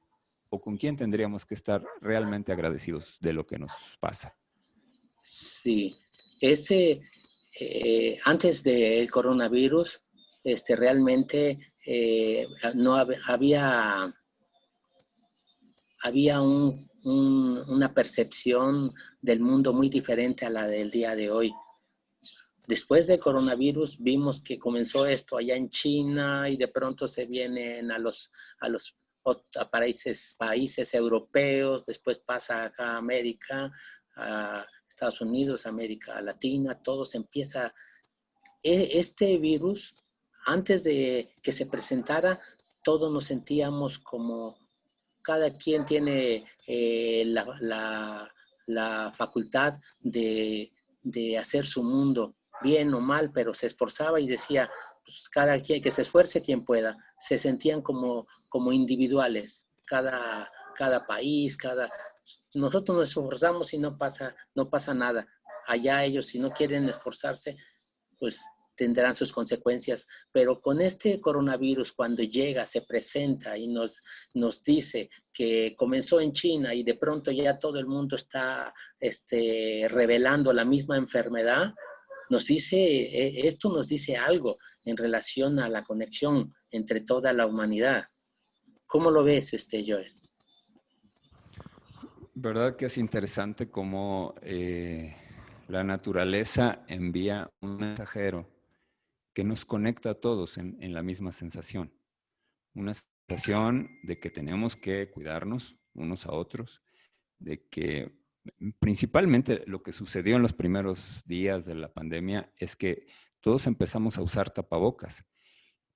o con quién tendríamos que estar realmente agradecidos de lo que nos pasa? Sí, antes del coronavirus, realmente no había una percepción del mundo muy diferente a la del día de hoy. Después del coronavirus vimos que comenzó esto allá en China y de pronto se vienen a los países europeos, después pasa acá a América, a Estados Unidos, América Latina, todo se empieza. Este virus, antes de que se presentara, todos nos sentíamos como cada quien tiene la facultad de hacer su mundo, bien o mal, pero se esforzaba y decía, pues, cada quien que se esfuerce quien pueda. Se sentían como individuales, cada país, nosotros nos esforzamos y no pasa nada. Allá ellos, si no quieren esforzarse, pues tendrán sus consecuencias. Pero con este coronavirus, cuando llega, se presenta y nos dice que comenzó en China y de pronto ya todo el mundo está revelando la misma enfermedad, esto nos dice algo en relación a la conexión entre toda la humanidad. ¿Cómo lo ves, Joel? ¿Verdad que es interesante cómo la naturaleza envía un mensajero que nos conecta a todos en la misma sensación? Una sensación de que tenemos que cuidarnos unos a otros, de que principalmente lo que sucedió en los primeros días de la pandemia es que todos empezamos a usar tapabocas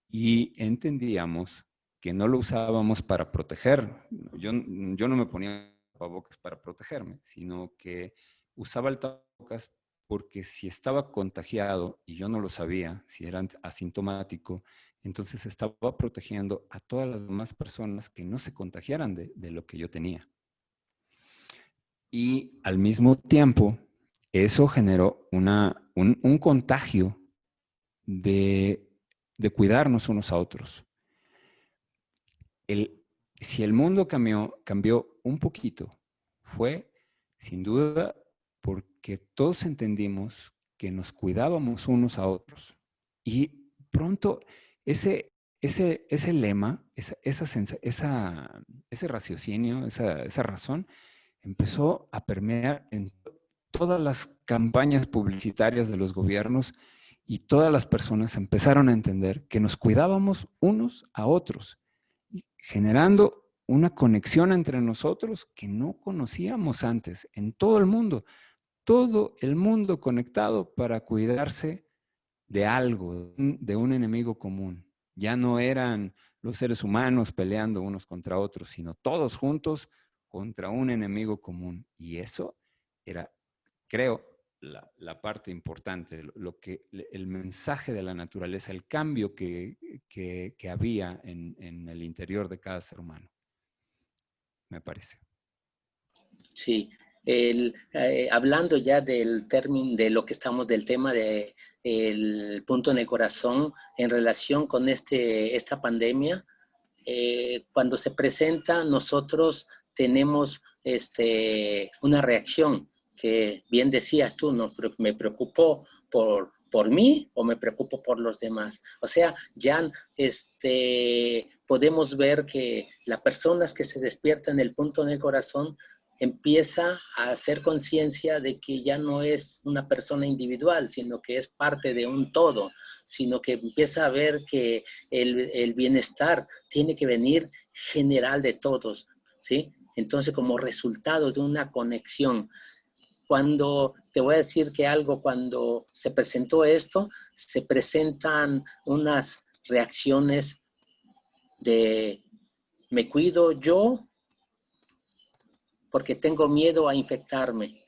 y entendíamos que no lo usábamos para proteger. Yo no me ponía tapabocas para protegerme, sino que usaba el tapabocas porque si estaba contagiado y yo no lo sabía, si era asintomático, entonces estaba protegiendo a todas las demás personas que no se contagiaran de lo que yo tenía. Y al mismo tiempo, eso generó un contagio de cuidarnos unos a otros. Si el mundo cambió un poquito, fue sin duda porque todos entendimos que nos cuidábamos unos a otros. Y pronto ese lema, ese raciocinio, esa razón, empezó a permear en todas las campañas publicitarias de los gobiernos y todas las personas empezaron a entender que nos cuidábamos unos a otros, generando una conexión entre nosotros que no conocíamos antes en todo el mundo conectado para cuidarse de algo, de un enemigo común. Ya no eran los seres humanos peleando unos contra otros, sino todos juntos contra un enemigo común. Y eso era, creo, la parte importante, el mensaje de la naturaleza, el cambio que había en el interior de cada ser humano, me parece. Sí, hablando ya del término, de lo que estamos, del tema de el punto en el corazón en relación con esta pandemia, cuando se presenta, nosotros tenemos una reacción que bien decías tú, ¿no? Me preocupo por mí o me preocupo por los demás. O sea, ya podemos ver que las personas que se despiertan el punto en el corazón empieza a hacer conciencia de que ya no es una persona individual, sino que es parte de un todo, sino que empieza a ver que el bienestar tiene que venir general de todos, ¿sí? Entonces, como resultado de una conexión, te voy a decir que cuando se presentó esto, se presentan unas reacciones de me cuido yo porque tengo miedo a infectarme.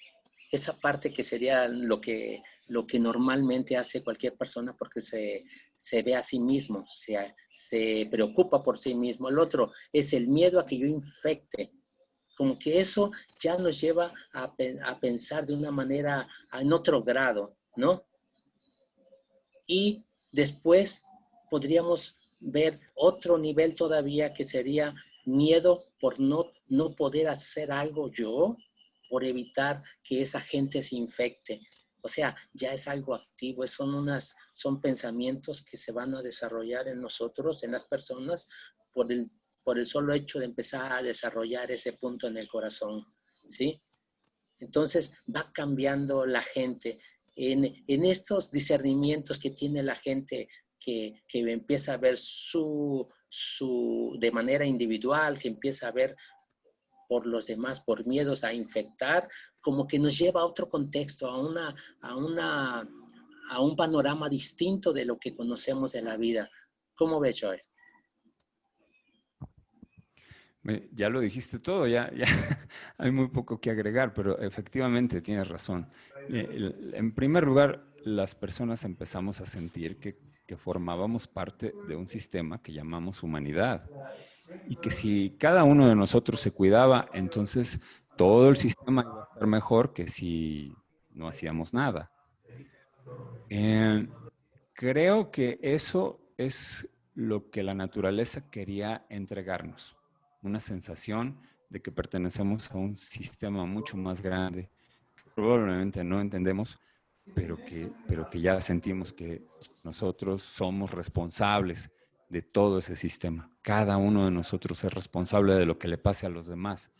Esa parte que sería lo que lo que normalmente hace cualquier persona porque se ve a sí mismo, se preocupa por sí mismo. El otro es el miedo a que yo infecte. Como que eso ya nos lleva a pensar de una manera en otro grado, ¿no? Y después podríamos ver otro nivel todavía que sería miedo por no poder hacer algo yo, por evitar que esa gente se infecte. O sea, ya es algo activo, son pensamientos que se van a desarrollar en nosotros, en las personas, por el solo hecho de empezar a desarrollar ese punto en el corazón, ¿sí? Entonces va cambiando la gente. En estos discernimientos que tiene la gente que empieza a ver de manera individual, que empieza a ver por los demás, por miedos a infectar, como que nos lleva a otro contexto, a un panorama distinto de lo que conocemos de la vida. ¿Cómo ves, Joy? Ya lo dijiste todo, ya hay muy poco que agregar, pero efectivamente tienes razón. En primer lugar, las personas empezamos a sentir que formábamos parte de un sistema que llamamos humanidad y que si cada uno de nosotros se cuidaba, entonces todo el sistema iba a estar mejor que si no hacíamos nada. Creo que eso es lo que la naturaleza quería entregarnos, una sensación de que pertenecemos a un sistema mucho más grande, que probablemente no entendemos, pero que ya sentimos que nosotros somos responsables de todo ese sistema. Cada uno de nosotros es responsable de lo que le pase a los demás.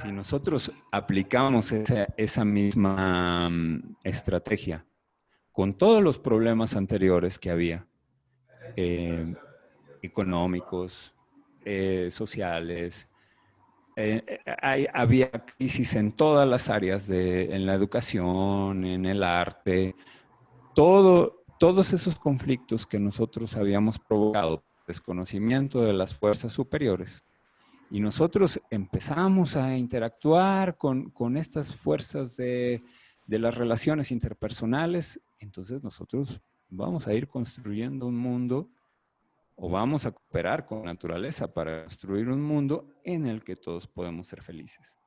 Si nosotros aplicamos esa misma estrategia con todos los problemas anteriores que había, económicos, sociales, había crisis en todas las áreas, en la educación, en el arte, todos esos conflictos que nosotros habíamos provocado, desconocimiento de las fuerzas superiores, y nosotros empezamos a interactuar con estas fuerzas de las relaciones interpersonales, entonces nosotros vamos a ir construyendo un mundo o vamos a cooperar con la naturaleza para construir un mundo en el que todos podemos ser felices.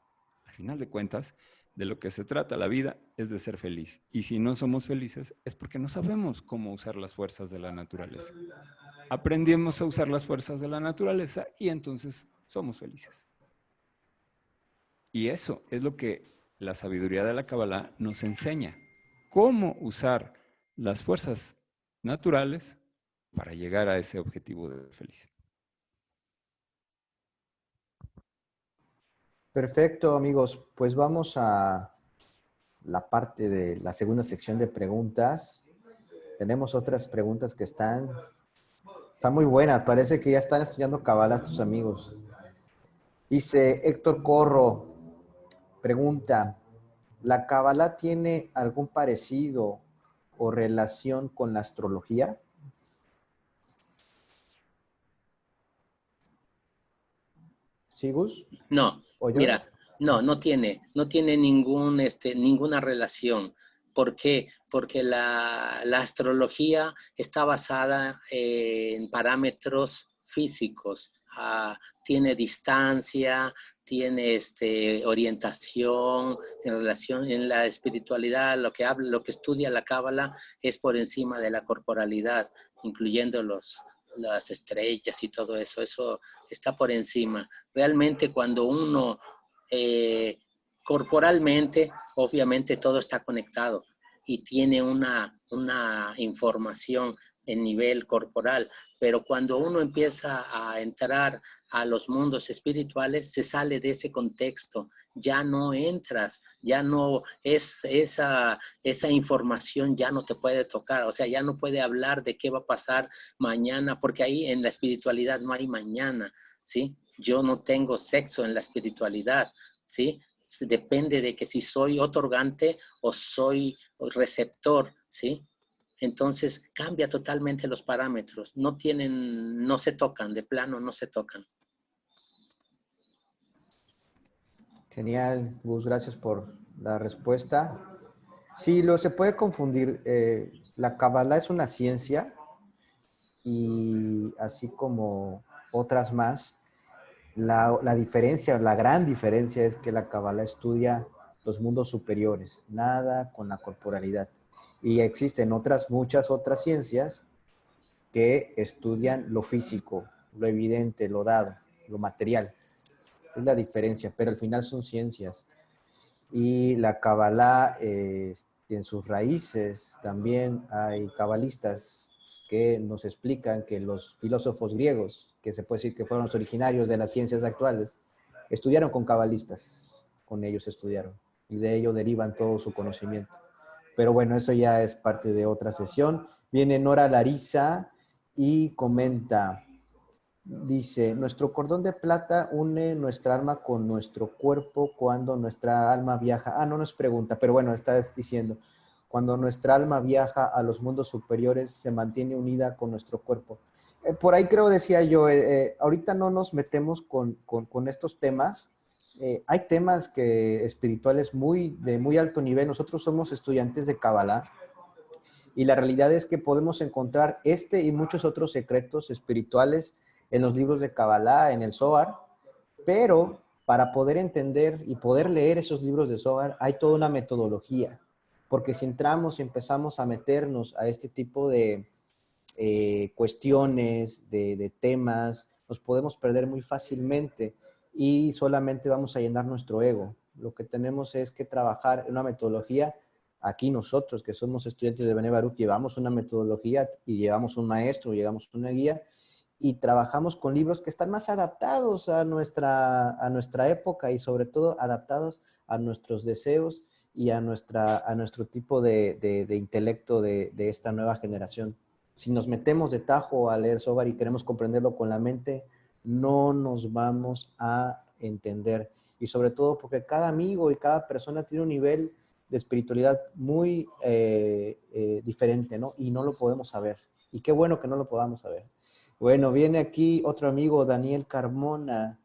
Al final de cuentas, de lo que se trata la vida es de ser feliz. Y si no somos felices es porque no sabemos cómo usar las fuerzas de la naturaleza. Aprendimos a usar las fuerzas de la naturaleza y entonces somos felices. Y eso es lo que la sabiduría de la Kabbalah nos enseña. Cómo usar las fuerzas naturales para llegar a ese objetivo de felicidad. Perfecto, amigos. Pues vamos a la parte de la segunda sección de preguntas. Tenemos otras preguntas que están muy buenas. Parece que ya están estudiando Kabbalah estos amigos. Dice Héctor Corro, pregunta, ¿la Kabbalah tiene algún parecido o relación con la astrología? ¿Sí, Gus? No, mira, no tiene ninguna relación. ¿Por qué? Porque la astrología está basada en parámetros físicos. Tiene distancia, tiene orientación en relación en la espiritualidad. Lo que estudia la Cábala es por encima de la corporalidad, incluyendo las estrellas y todo eso. Eso está por encima. Realmente cuando uno corporalmente, obviamente todo está conectado y tiene una información en nivel corporal, pero cuando uno empieza a entrar a los mundos espirituales, se sale de ese contexto, ya no entras, ya no es esa información ya no te puede tocar, o sea, ya no puede hablar de qué va a pasar mañana, porque ahí en la espiritualidad no hay mañana, ¿sí? Yo no tengo sexo en la espiritualidad, ¿sí? Depende de que si soy otorgante o soy receptor, ¿sí? Entonces cambia totalmente los parámetros, no se tocan, de plano no se tocan. Genial, Gus, gracias por la respuesta. Sí, se puede confundir. La Kabbalah es una ciencia y así como otras más, la diferencia, la gran diferencia es que la Kabbalah estudia los mundos superiores, nada con la corporalidad. Y existen muchas otras ciencias que estudian lo físico, lo evidente, lo dado, lo material. Es la diferencia, pero al final son ciencias. Y la Kabbalah, en sus raíces, también hay cabalistas que nos explican que los filósofos griegos, que se puede decir que fueron los originarios de las ciencias actuales, estudiaron con cabalistas, con ellos estudiaron, y de ello derivan todo su conocimiento. Pero bueno, eso ya es parte de otra sesión. Viene Nora Larisa y comenta, dice, nuestro cordón de plata une nuestra alma con nuestro cuerpo cuando nuestra alma viaja. Ah, no nos pregunta, pero bueno, estás diciendo, cuando nuestra alma viaja a los mundos superiores, se mantiene unida con nuestro cuerpo. Por ahí creo, decía yo, ahorita no nos metemos con estos temas. Hay temas espirituales de muy alto nivel. Nosotros somos estudiantes de Kabbalah y la realidad es que podemos encontrar este y muchos otros secretos espirituales en los libros de Kabbalah, en el Zohar, pero para poder entender y poder leer esos libros de Zohar hay toda una metodología, porque si entramos y empezamos a meternos a este tipo de cuestiones, de temas, nos podemos perder muy fácilmente y solamente vamos a llenar nuestro ego. Lo que tenemos es que trabajar en una metodología. Aquí nosotros, que somos estudiantes de Bnei Baruch, llevamos una metodología y llevamos un maestro, llevamos una guía y trabajamos con libros que están más adaptados a nuestra época y sobre todo adaptados a nuestros deseos y a nuestro tipo de intelecto de esta nueva generación. Si nos metemos de tajo a leer Zohar y queremos comprenderlo con la mente, no nos vamos a entender. Y sobre todo porque cada amigo y cada persona tiene un nivel de espiritualidad muy diferente, ¿no? Y no lo podemos saber. Y qué bueno que no lo podamos saber. Bueno, viene aquí otro amigo, Daniel Carmona.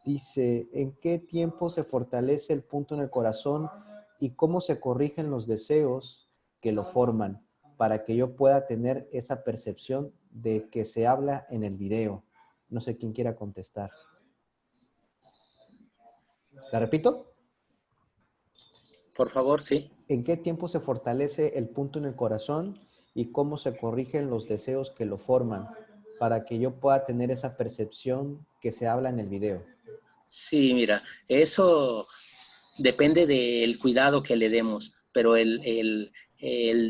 Dice, ¿en qué tiempo se fortalece el punto en el corazón y cómo se corrigen los deseos que lo forman para que yo pueda tener esa percepción de que se habla en el video? No sé quién quiera contestar. ¿La repito? Por favor, sí. ¿En qué tiempo se fortalece el punto en el corazón y cómo se corrigen los deseos que lo forman para que yo pueda tener esa percepción que se habla en el video? Sí, mira, eso depende del cuidado que le demos, pero el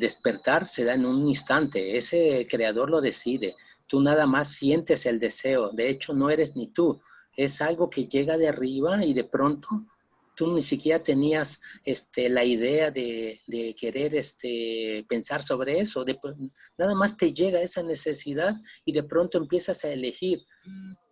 despertar se da en un instante, ese creador lo decide, tú nada más sientes el deseo, de hecho no eres ni tú, es algo que llega de arriba y de pronto tú ni siquiera tenías la idea de querer pensar sobre eso, nada más te llega esa necesidad y de pronto empiezas a elegir.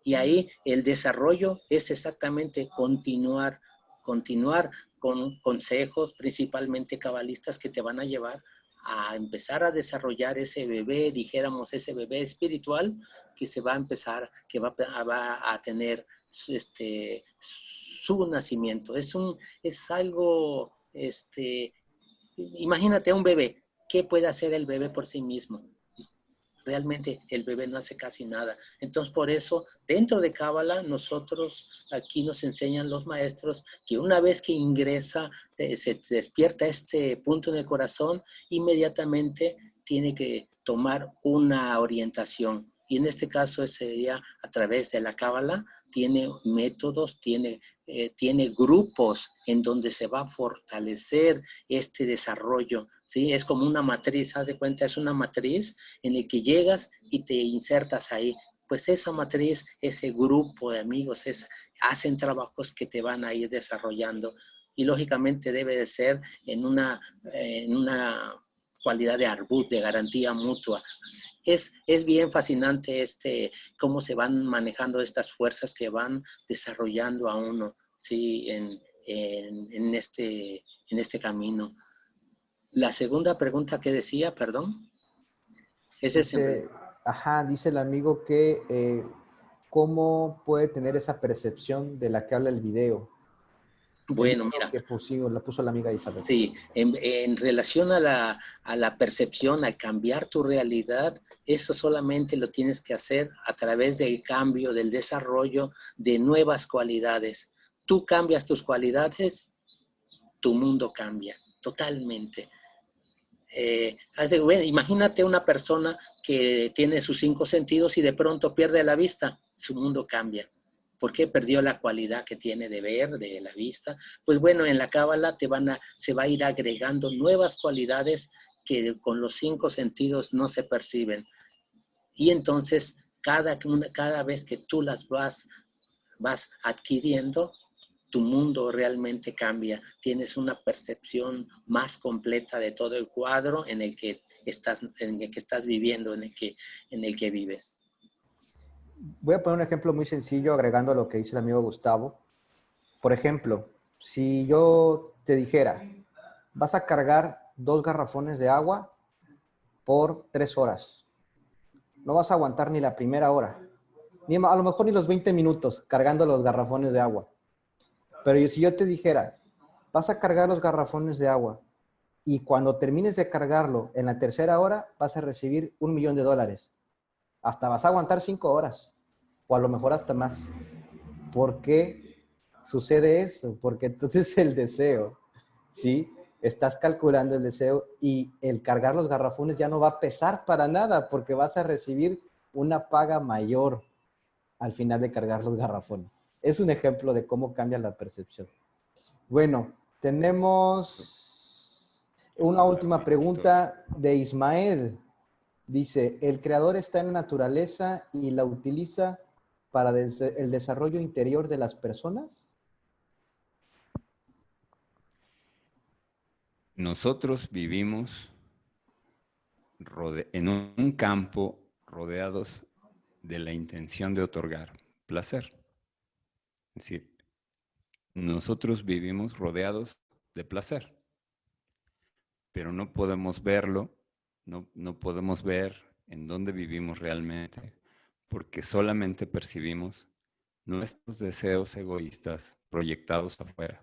Y ahí el desarrollo es exactamente continuar con consejos principalmente cabalistas que te van a llevar a empezar a desarrollar ese bebé, dijéramos, ese bebé espiritual que se va a empezar, que va a tener su nacimiento. Es algo, imagínate a un bebé, ¿qué puede hacer el bebé por sí mismo? Realmente el bebé no hace casi nada. Entonces, por eso, dentro de Cábala, nosotros aquí nos enseñan los maestros que una vez que ingresa, se despierta este punto en el corazón, inmediatamente tiene que tomar una orientación. Y en este caso sería a través de la Cábala, tiene métodos, tiene grupos en donde se va a fortalecer este desarrollo, ¿sí? Es como una matriz, haz de cuenta, es una matriz en la que llegas y te insertas ahí. Pues esa matriz, ese grupo de amigos, hacen trabajos que te van a ir desarrollando y lógicamente debe de ser en una cualidad de arbut, de garantía mutua. Es bien fascinante cómo se van manejando estas fuerzas que van desarrollando a uno, ¿sí? en este camino. La segunda pregunta que decía, perdón. Dice, dice el amigo que cómo puede tener esa percepción de la que habla el video. Bueno, mira. Que la puso la amiga Isabel. Sí, en relación a la percepción, a cambiar tu realidad, eso solamente lo tienes que hacer a través del cambio, del desarrollo de nuevas cualidades. Tú cambias tus cualidades, tu mundo cambia totalmente. Imagínate una persona que tiene sus 5 sentidos y de pronto pierde la vista, su mundo cambia. ¿Por qué perdió la cualidad que tiene de ver, de la vista? Pues bueno, en la Cábala se va a ir agregando nuevas cualidades que con los 5 sentidos no se perciben. Y entonces, cada vez que tú las vas adquiriendo, tu mundo realmente cambia. Tienes una percepción más completa de todo el cuadro en el que estás viviendo, en el que vives. Voy a poner un ejemplo muy sencillo agregando a lo que dice el amigo Gustavo. Por ejemplo, si yo te dijera, vas a cargar 2 garrafones de agua por 3 horas. No vas a aguantar ni la primera hora, ni a lo mejor ni los 20 minutos cargando los garrafones de agua. Pero si yo te dijera, vas a cargar los garrafones de agua y cuando termines de cargarlo en la tercera hora vas a recibir $1,000,000. Hasta vas a aguantar 5 horas o a lo mejor hasta más. ¿Por qué sucede eso? Porque entonces el deseo, ¿sí? Estás calculando el deseo y el cargar los garrafones ya no va a pesar para nada porque vas a recibir una paga mayor al final de cargar los garrafones. Es un ejemplo de cómo cambia la percepción. Bueno, tenemos una última pregunta de Ismael. Dice, ¿el creador está en la naturaleza y la utiliza para el desarrollo interior de las personas? Nosotros vivimos en un campo rodeados de la intención de otorgar placer. Es decir, nosotros vivimos rodeados de placer, pero no podemos verlo, no podemos ver en dónde vivimos realmente, porque solamente percibimos nuestros deseos egoístas proyectados afuera.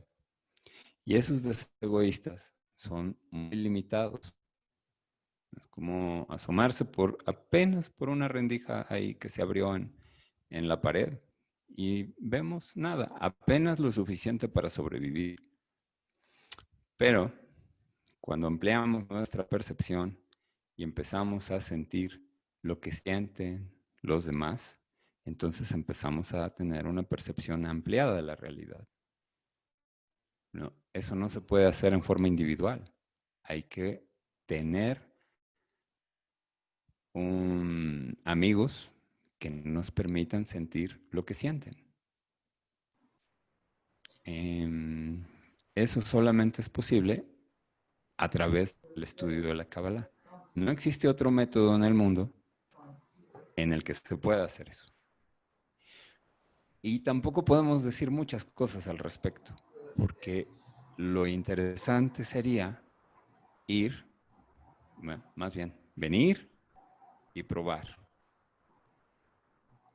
Y esos deseos egoístas son muy limitados. Es como asomarse apenas por una rendija ahí que se abrió en la pared y vemos nada, apenas lo suficiente para sobrevivir. Pero cuando ampliamos nuestra percepción y empezamos a sentir lo que sienten los demás, entonces empezamos a tener una percepción ampliada de la realidad. No, eso no se puede hacer en forma individual. Hay que tener amigos que nos permitan sentir lo que sienten. Eso solamente es posible a través del estudio de la Kabbalah. No existe otro método en el mundo en el que se pueda hacer eso. Y tampoco podemos decir muchas cosas al respecto, porque lo interesante sería más bien, venir y probar.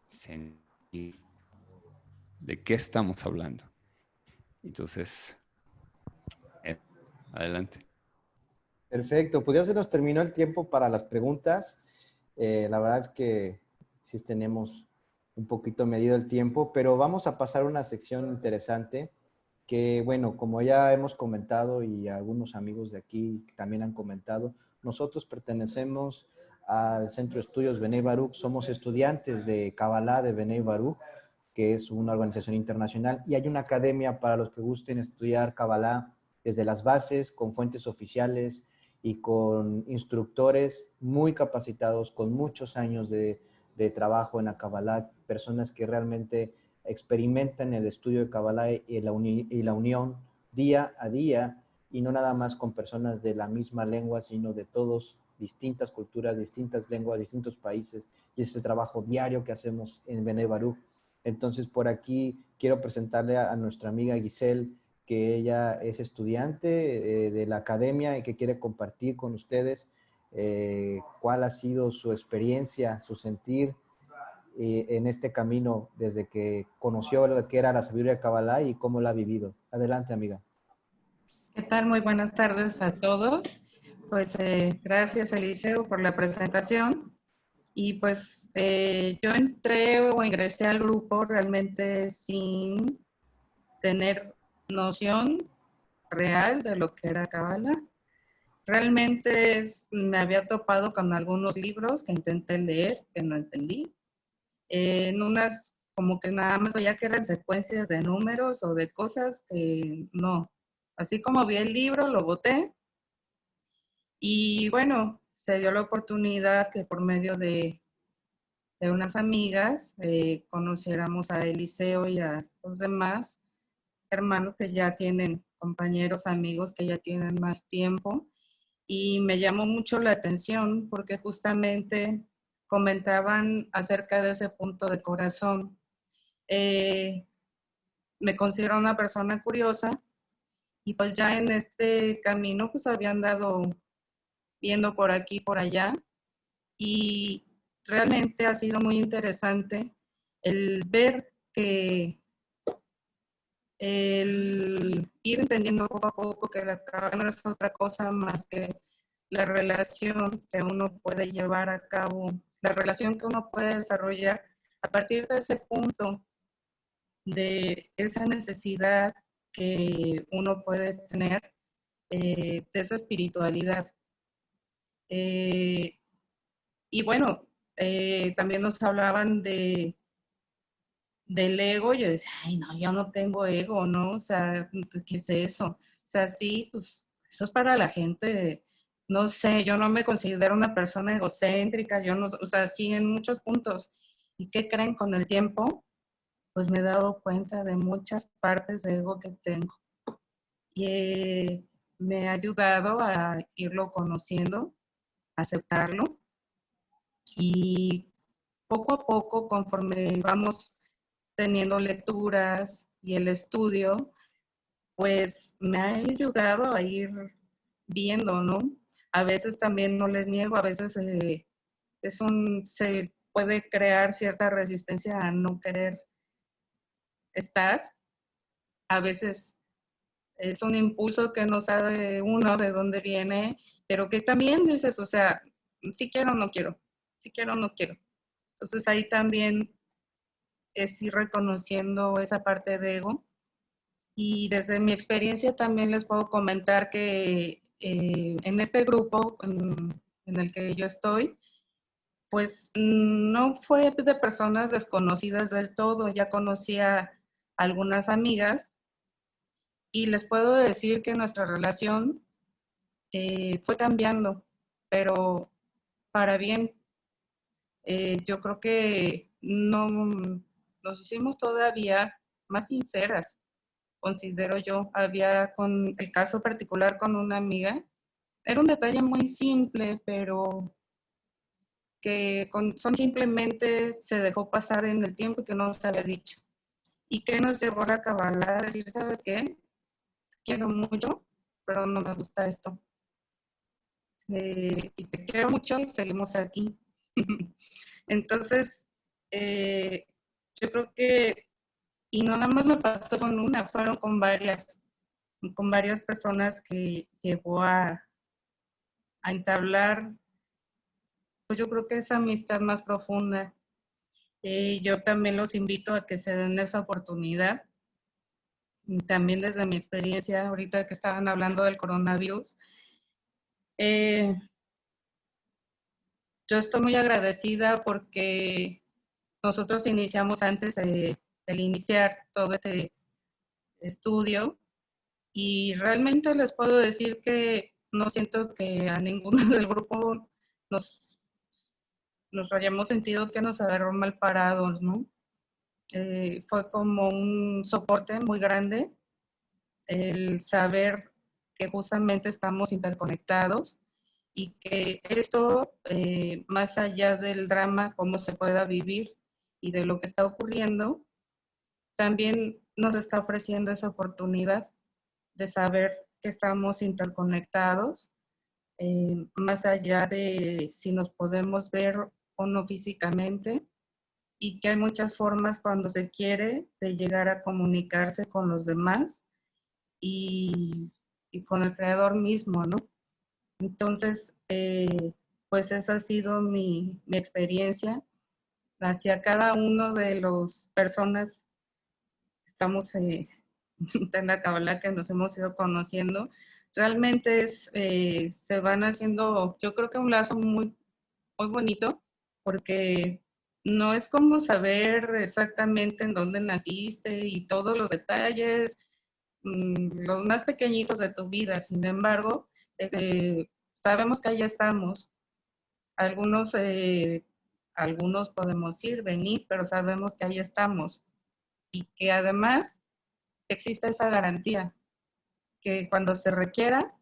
Sentir de qué estamos hablando. Entonces, adelante. Perfecto, pues ya se nos terminó el tiempo para las preguntas. La verdad es que sí tenemos un poquito medido el tiempo, pero vamos a pasar a una sección interesante que, bueno, como ya hemos comentado y algunos amigos de aquí también han comentado, nosotros pertenecemos al Centro de Estudios Bnei Baruch, somos estudiantes de Kabbalah de Bnei Baruch, que es una organización internacional, y hay una academia para los que gusten estudiar Kabbalah desde las bases, con fuentes oficiales y con instructores muy capacitados, con muchos años de trabajo en la Kabbalah, personas que realmente experimentan el estudio de Kabbalah y la unión día a día, y no nada más con personas de la misma lengua, sino de todos, distintas culturas, distintas lenguas, distintos países, y es el trabajo diario que hacemos en Bnei Baruch. Entonces, por aquí quiero presentarle a nuestra amiga Giselle, que ella es estudiante de la academia y que quiere compartir con ustedes cuál ha sido su experiencia, su sentir en este camino desde que conoció lo que era la sabiduría de Kabbalah y cómo la ha vivido. Adelante, amiga. ¿Qué tal? Muy buenas tardes a todos. Pues gracias, Eliseo, por la presentación. Y pues yo entré o ingresé al grupo realmente sin tener noción real de lo que era Kabbalah. Realmente me había topado con algunos libros que intenté leer, que no entendí. En unas como que nada más veía que eran secuencias de números o de cosas que no. Así como vi el libro, lo boté. Y bueno, se dio la oportunidad que por medio de unas amigas conociéramos a Eliseo y a los demás hermanos que ya tienen compañeros, amigos que ya tienen más tiempo. Y me llamó mucho la atención porque justamente comentaban acerca de ese punto de corazón. Me considero una persona curiosa y pues ya en este camino pues había andado viendo por aquí y por allá y realmente ha sido muy interesante el ver que el ir entendiendo poco a poco que la cabana no es otra cosa más que la relación que uno puede llevar a cabo, la relación que uno puede desarrollar a partir de ese punto de esa necesidad que uno puede tener de esa espiritualidad. Y bueno, también nos hablaban del ego. Yo decía, ay, no, yo no tengo ego, ¿no? O sea, ¿qué es eso? O sea, sí, pues eso es para la gente, no sé, yo no me considero una persona egocéntrica, yo no, o sea, sí en muchos puntos. ¿Y qué creen con el tiempo? Pues me he dado cuenta de muchas partes de ego que tengo. Y me ha ayudado a irlo conociendo, a aceptarlo. Y poco a poco, conforme vamos teniendo lecturas y el estudio, pues me ha ayudado a ir viendo, ¿no? A veces también no les niego, a veces se puede crear cierta resistencia a no querer estar. A veces es un impulso que no sabe uno de dónde viene, pero que también dices, o sea, si quiero o no quiero, si quiero o no quiero. Entonces ahí también es ir reconociendo esa parte de ego. Y desde mi experiencia también les puedo comentar que en este grupo en el que yo estoy, pues no fue de personas desconocidas del todo. Ya conocía algunas amigas y les puedo decir que nuestra relación fue cambiando, pero para bien. Yo creo que no nos hicimos todavía más sinceras, considero yo. Había con el caso particular con una amiga, era un detalle muy simple, pero que son simplemente se dejó pasar en el tiempo y que no se había dicho. Y que nos llevó a la Kabbalah a decir, ¿sabes qué? Quiero mucho, pero no me gusta esto. Y te quiero mucho y seguimos aquí. Entonces, yo creo que, y no nada más me pasó con una, fueron con varias personas que llevó a entablar, pues yo creo que esa amistad más profunda. Yo también los invito a que se den esa oportunidad. También desde mi experiencia, ahorita que estaban hablando del coronavirus, yo estoy muy agradecida porque nosotros iniciamos antes del iniciar todo este estudio y realmente les puedo decir que no siento que a ninguno del grupo nos hayamos sentido que nos agarró mal parados, ¿no? Fue como un soporte muy grande el saber que justamente estamos interconectados y que esto, más allá del drama, cómo se pueda vivir y de lo que está ocurriendo, también nos está ofreciendo esa oportunidad de saber que estamos interconectados, más allá de si nos podemos ver o no físicamente, y que hay muchas formas cuando se quiere de llegar a comunicarse con los demás y con el creador mismo, ¿no? Entonces, pues esa ha sido mi experiencia hacia cada uno de las personas que estamos en la Kabbalah, que nos hemos ido conociendo. Realmente se van haciendo, yo creo que un lazo muy, muy bonito, porque no es como saber exactamente en dónde naciste y todos los detalles, los más pequeñitos de tu vida. Sin embargo, sabemos que allá estamos. Algunos, algunos podemos ir, venir, pero sabemos que ahí estamos. Y que además existe esa garantía, que cuando se requiera,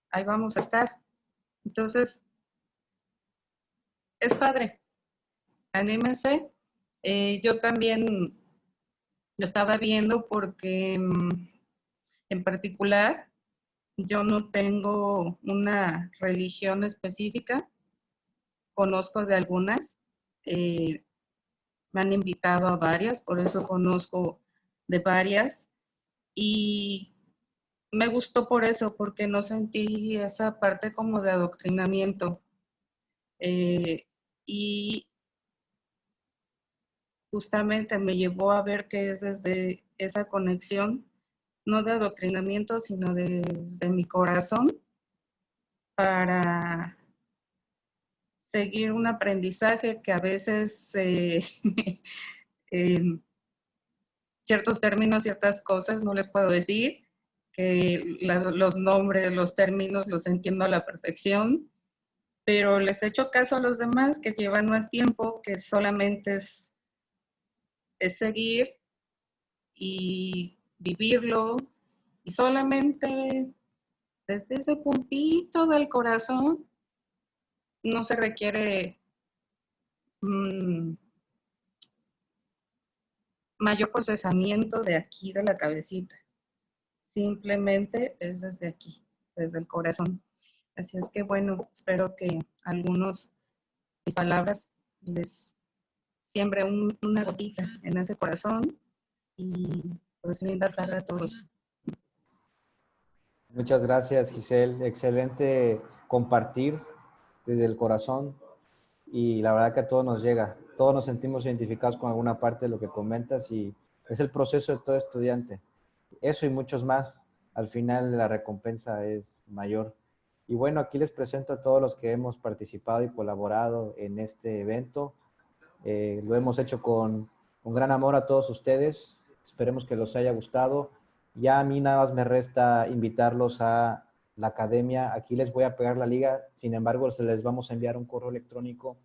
ahí vamos a estar. Entonces, es padre. Anímense. Yo también lo estaba viendo porque en particular yo no tengo una religión específica, conozco de algunas, me han invitado a varias, por eso conozco de varias y me gustó por eso, porque no sentí esa parte como de adoctrinamiento. Y justamente me llevó a ver que es desde esa conexión, no de adoctrinamiento, sino desde mi corazón, para seguir un aprendizaje que a veces ciertos términos, ciertas cosas no les puedo decir, que los nombres, los términos los entiendo a la perfección, pero les echo caso a los demás que llevan más tiempo, que solamente es seguir y vivirlo, y solamente desde ese puntito del corazón no se requiere mayor procesamiento de aquí, de la cabecita. Simplemente es desde aquí, desde el corazón. Así es que bueno, espero que algunos mis palabras les siembre una gotita en ese corazón y pues linda tarde a todos. Muchas gracias, Giselle. Excelente compartir desde el corazón y la verdad que a todos nos llega. Todos nos sentimos identificados con alguna parte de lo que comentas y es el proceso de todo estudiante. Eso y muchos más. Al final la recompensa es mayor. Y bueno, aquí les presento a todos los que hemos participado y colaborado en este evento. Lo hemos hecho con gran amor a todos ustedes. Esperemos que les haya gustado. Ya a mí nada más me resta invitarlos a la academia. Aquí les voy a pegar la liga. Sin embargo, se les vamos a enviar un correo electrónico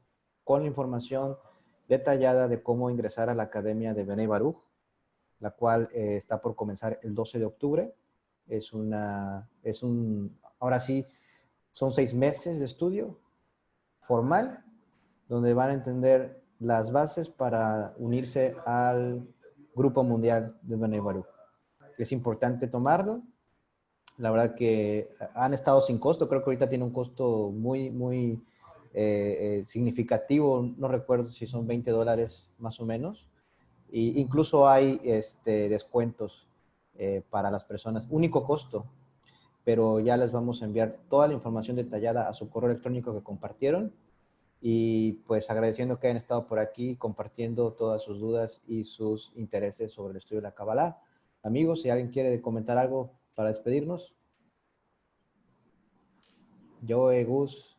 con la información detallada de cómo ingresar a la academia de Bnei Baruch, la cual está por comenzar el 12 de octubre. Ahora sí, son 6 meses de estudio formal, donde van a entender las bases para unirse al Grupo Mundial de Bnei Baruch. Es importante tomarlo. La verdad que han estado sin costo. Creo que ahorita tiene un costo muy, muy significativo. No recuerdo si son $20 más o menos. E incluso hay descuentos para las personas. Único costo. Pero ya les vamos a enviar toda la información detallada a su correo electrónico que compartieron. Y pues agradeciendo que hayan estado por aquí compartiendo todas sus dudas y sus intereses sobre el estudio de la Kabbalah. Amigos, si alguien quiere comentar algo para despedirnos. Yo, Gus.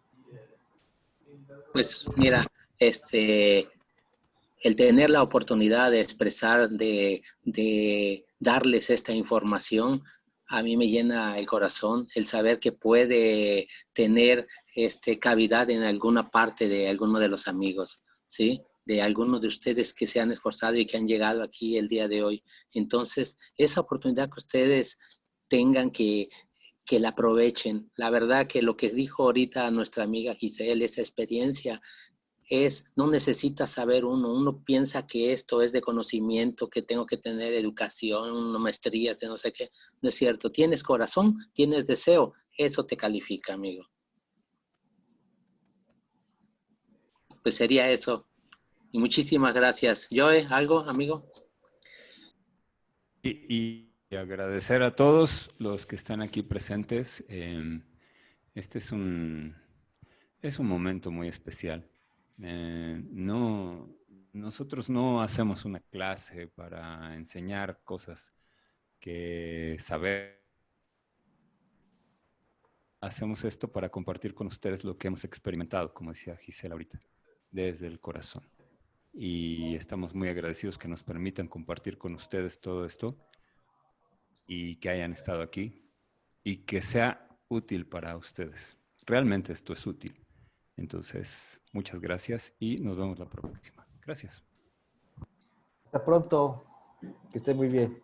Pues mira, el tener la oportunidad de expresar, de darles esta información, a mí me llena el corazón el saber que puede tener cavidad en alguna parte de alguno de los amigos, ¿sí? De algunos de ustedes que se han esforzado y que han llegado aquí el día de hoy. Entonces, esa oportunidad que ustedes tengan que la aprovechen. La verdad que lo que dijo ahorita nuestra amiga Giselle, esa experiencia, no necesita saber uno piensa que esto es de conocimiento, que tengo que tener educación, maestrías, de no sé qué. No es cierto. Tienes corazón, tienes deseo, eso te califica, amigo. Pues sería eso. Y muchísimas gracias. Joe, ¿algo, amigo? Y agradecer a todos los que están aquí presentes. Este es un momento muy especial. Nosotros no hacemos una clase para enseñar cosas que saber. Hacemos esto para compartir con ustedes lo que hemos experimentado, como decía Gisela ahorita, desde el corazón. Y estamos muy agradecidos que nos permitan compartir con ustedes todo esto y que hayan estado aquí y que sea útil para ustedes. Realmente esto es útil. Entonces, muchas gracias y nos vemos la próxima. Gracias. Hasta pronto. Que esté muy bien.